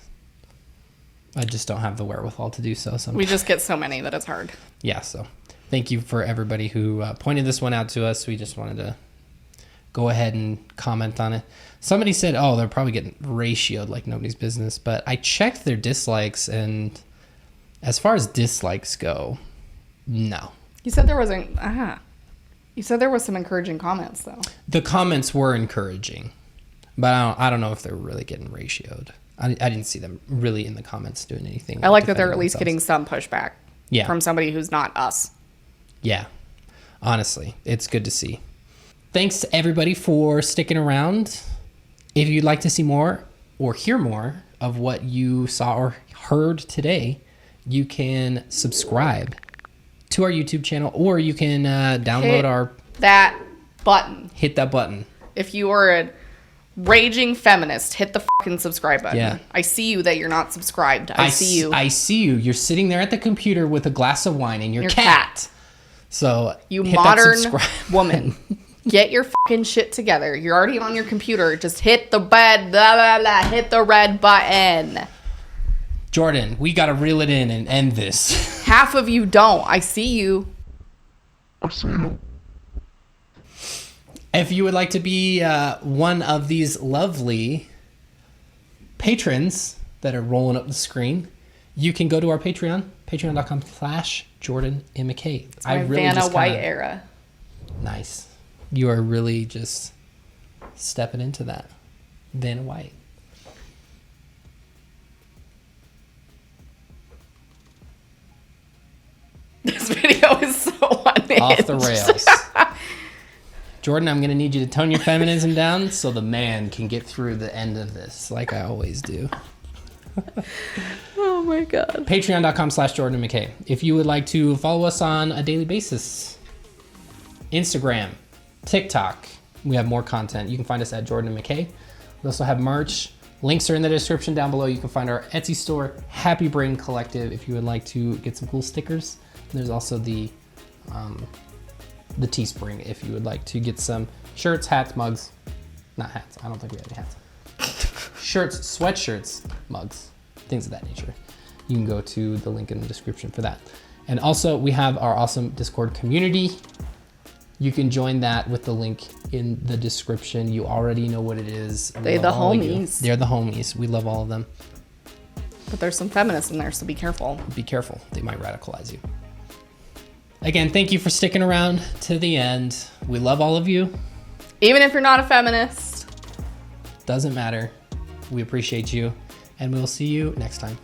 I just don't have the wherewithal to do so sometimes. We just get so many that it's hard. Yeah, so thank you for everybody who pointed this one out to us. We just wanted to go ahead and comment on it. Somebody said, oh, they're probably getting ratioed like nobody's business, but I checked their dislikes, and as far as dislikes go, no. You said there wasn't. You said there was some encouraging comments, though. The comments were encouraging, but I don't know if they're really getting ratioed. I didn't see them really in the comments doing anything. I like that they're at least getting some pushback from somebody who's not us. Yeah. Honestly, it's good to see. Thanks to everybody for sticking around. If you'd like to see more or hear more of what you saw or heard today, you can subscribe to our YouTube channel, or you can download that button. Hit that button. If you are a raging feminist, hit the fucking subscribe button. Yeah. I see you that you're not subscribed. I see you. I see you. You're sitting there at the computer with a glass of wine and your cat. So you hit modern that subscribe woman, get your fucking shit together. You're already on your computer. Just hit the hit the red button. Jordan, we got to reel it in and end this. Half of you don't. I see you. If you would like to be one of these lovely patrons that are rolling up the screen, you can go to our Patreon, patreon.com/Jordan and McKay. It's my Vanna White era. Nice. You are really just stepping into that. Vanna White. This video is so unhinged. Off the rails. Jordan, I'm going to need you to tone your feminism down so the man can get through the end of this like I always do. Oh my God. Patreon.com/Jordan and McKay. If you would like to follow us on a daily basis, Instagram, TikTok, we have more content. You can find us at Jordan and McKay. We also have merch. Links are in the description down below. You can find our Etsy store, Happy Brain Collective, if you would like to get some cool stickers. There's also the Teespring if you would like to get some shirts, hats, mugs. Not hats. I don't think we have any hats. Shirts, sweatshirts, mugs, things of that nature. You can go to the link in the description for that. And also, we have our awesome Discord community. You can join that with the link in the description. You already know what it is. They're the homies. They're the homies. We love all of them. But there's some feminists in there, so be careful. Be careful. They might radicalize you. Again, thank you for sticking around to the end. We love all of you. Even if you're not a feminist. Doesn't matter. We appreciate you. And we'll see you next time.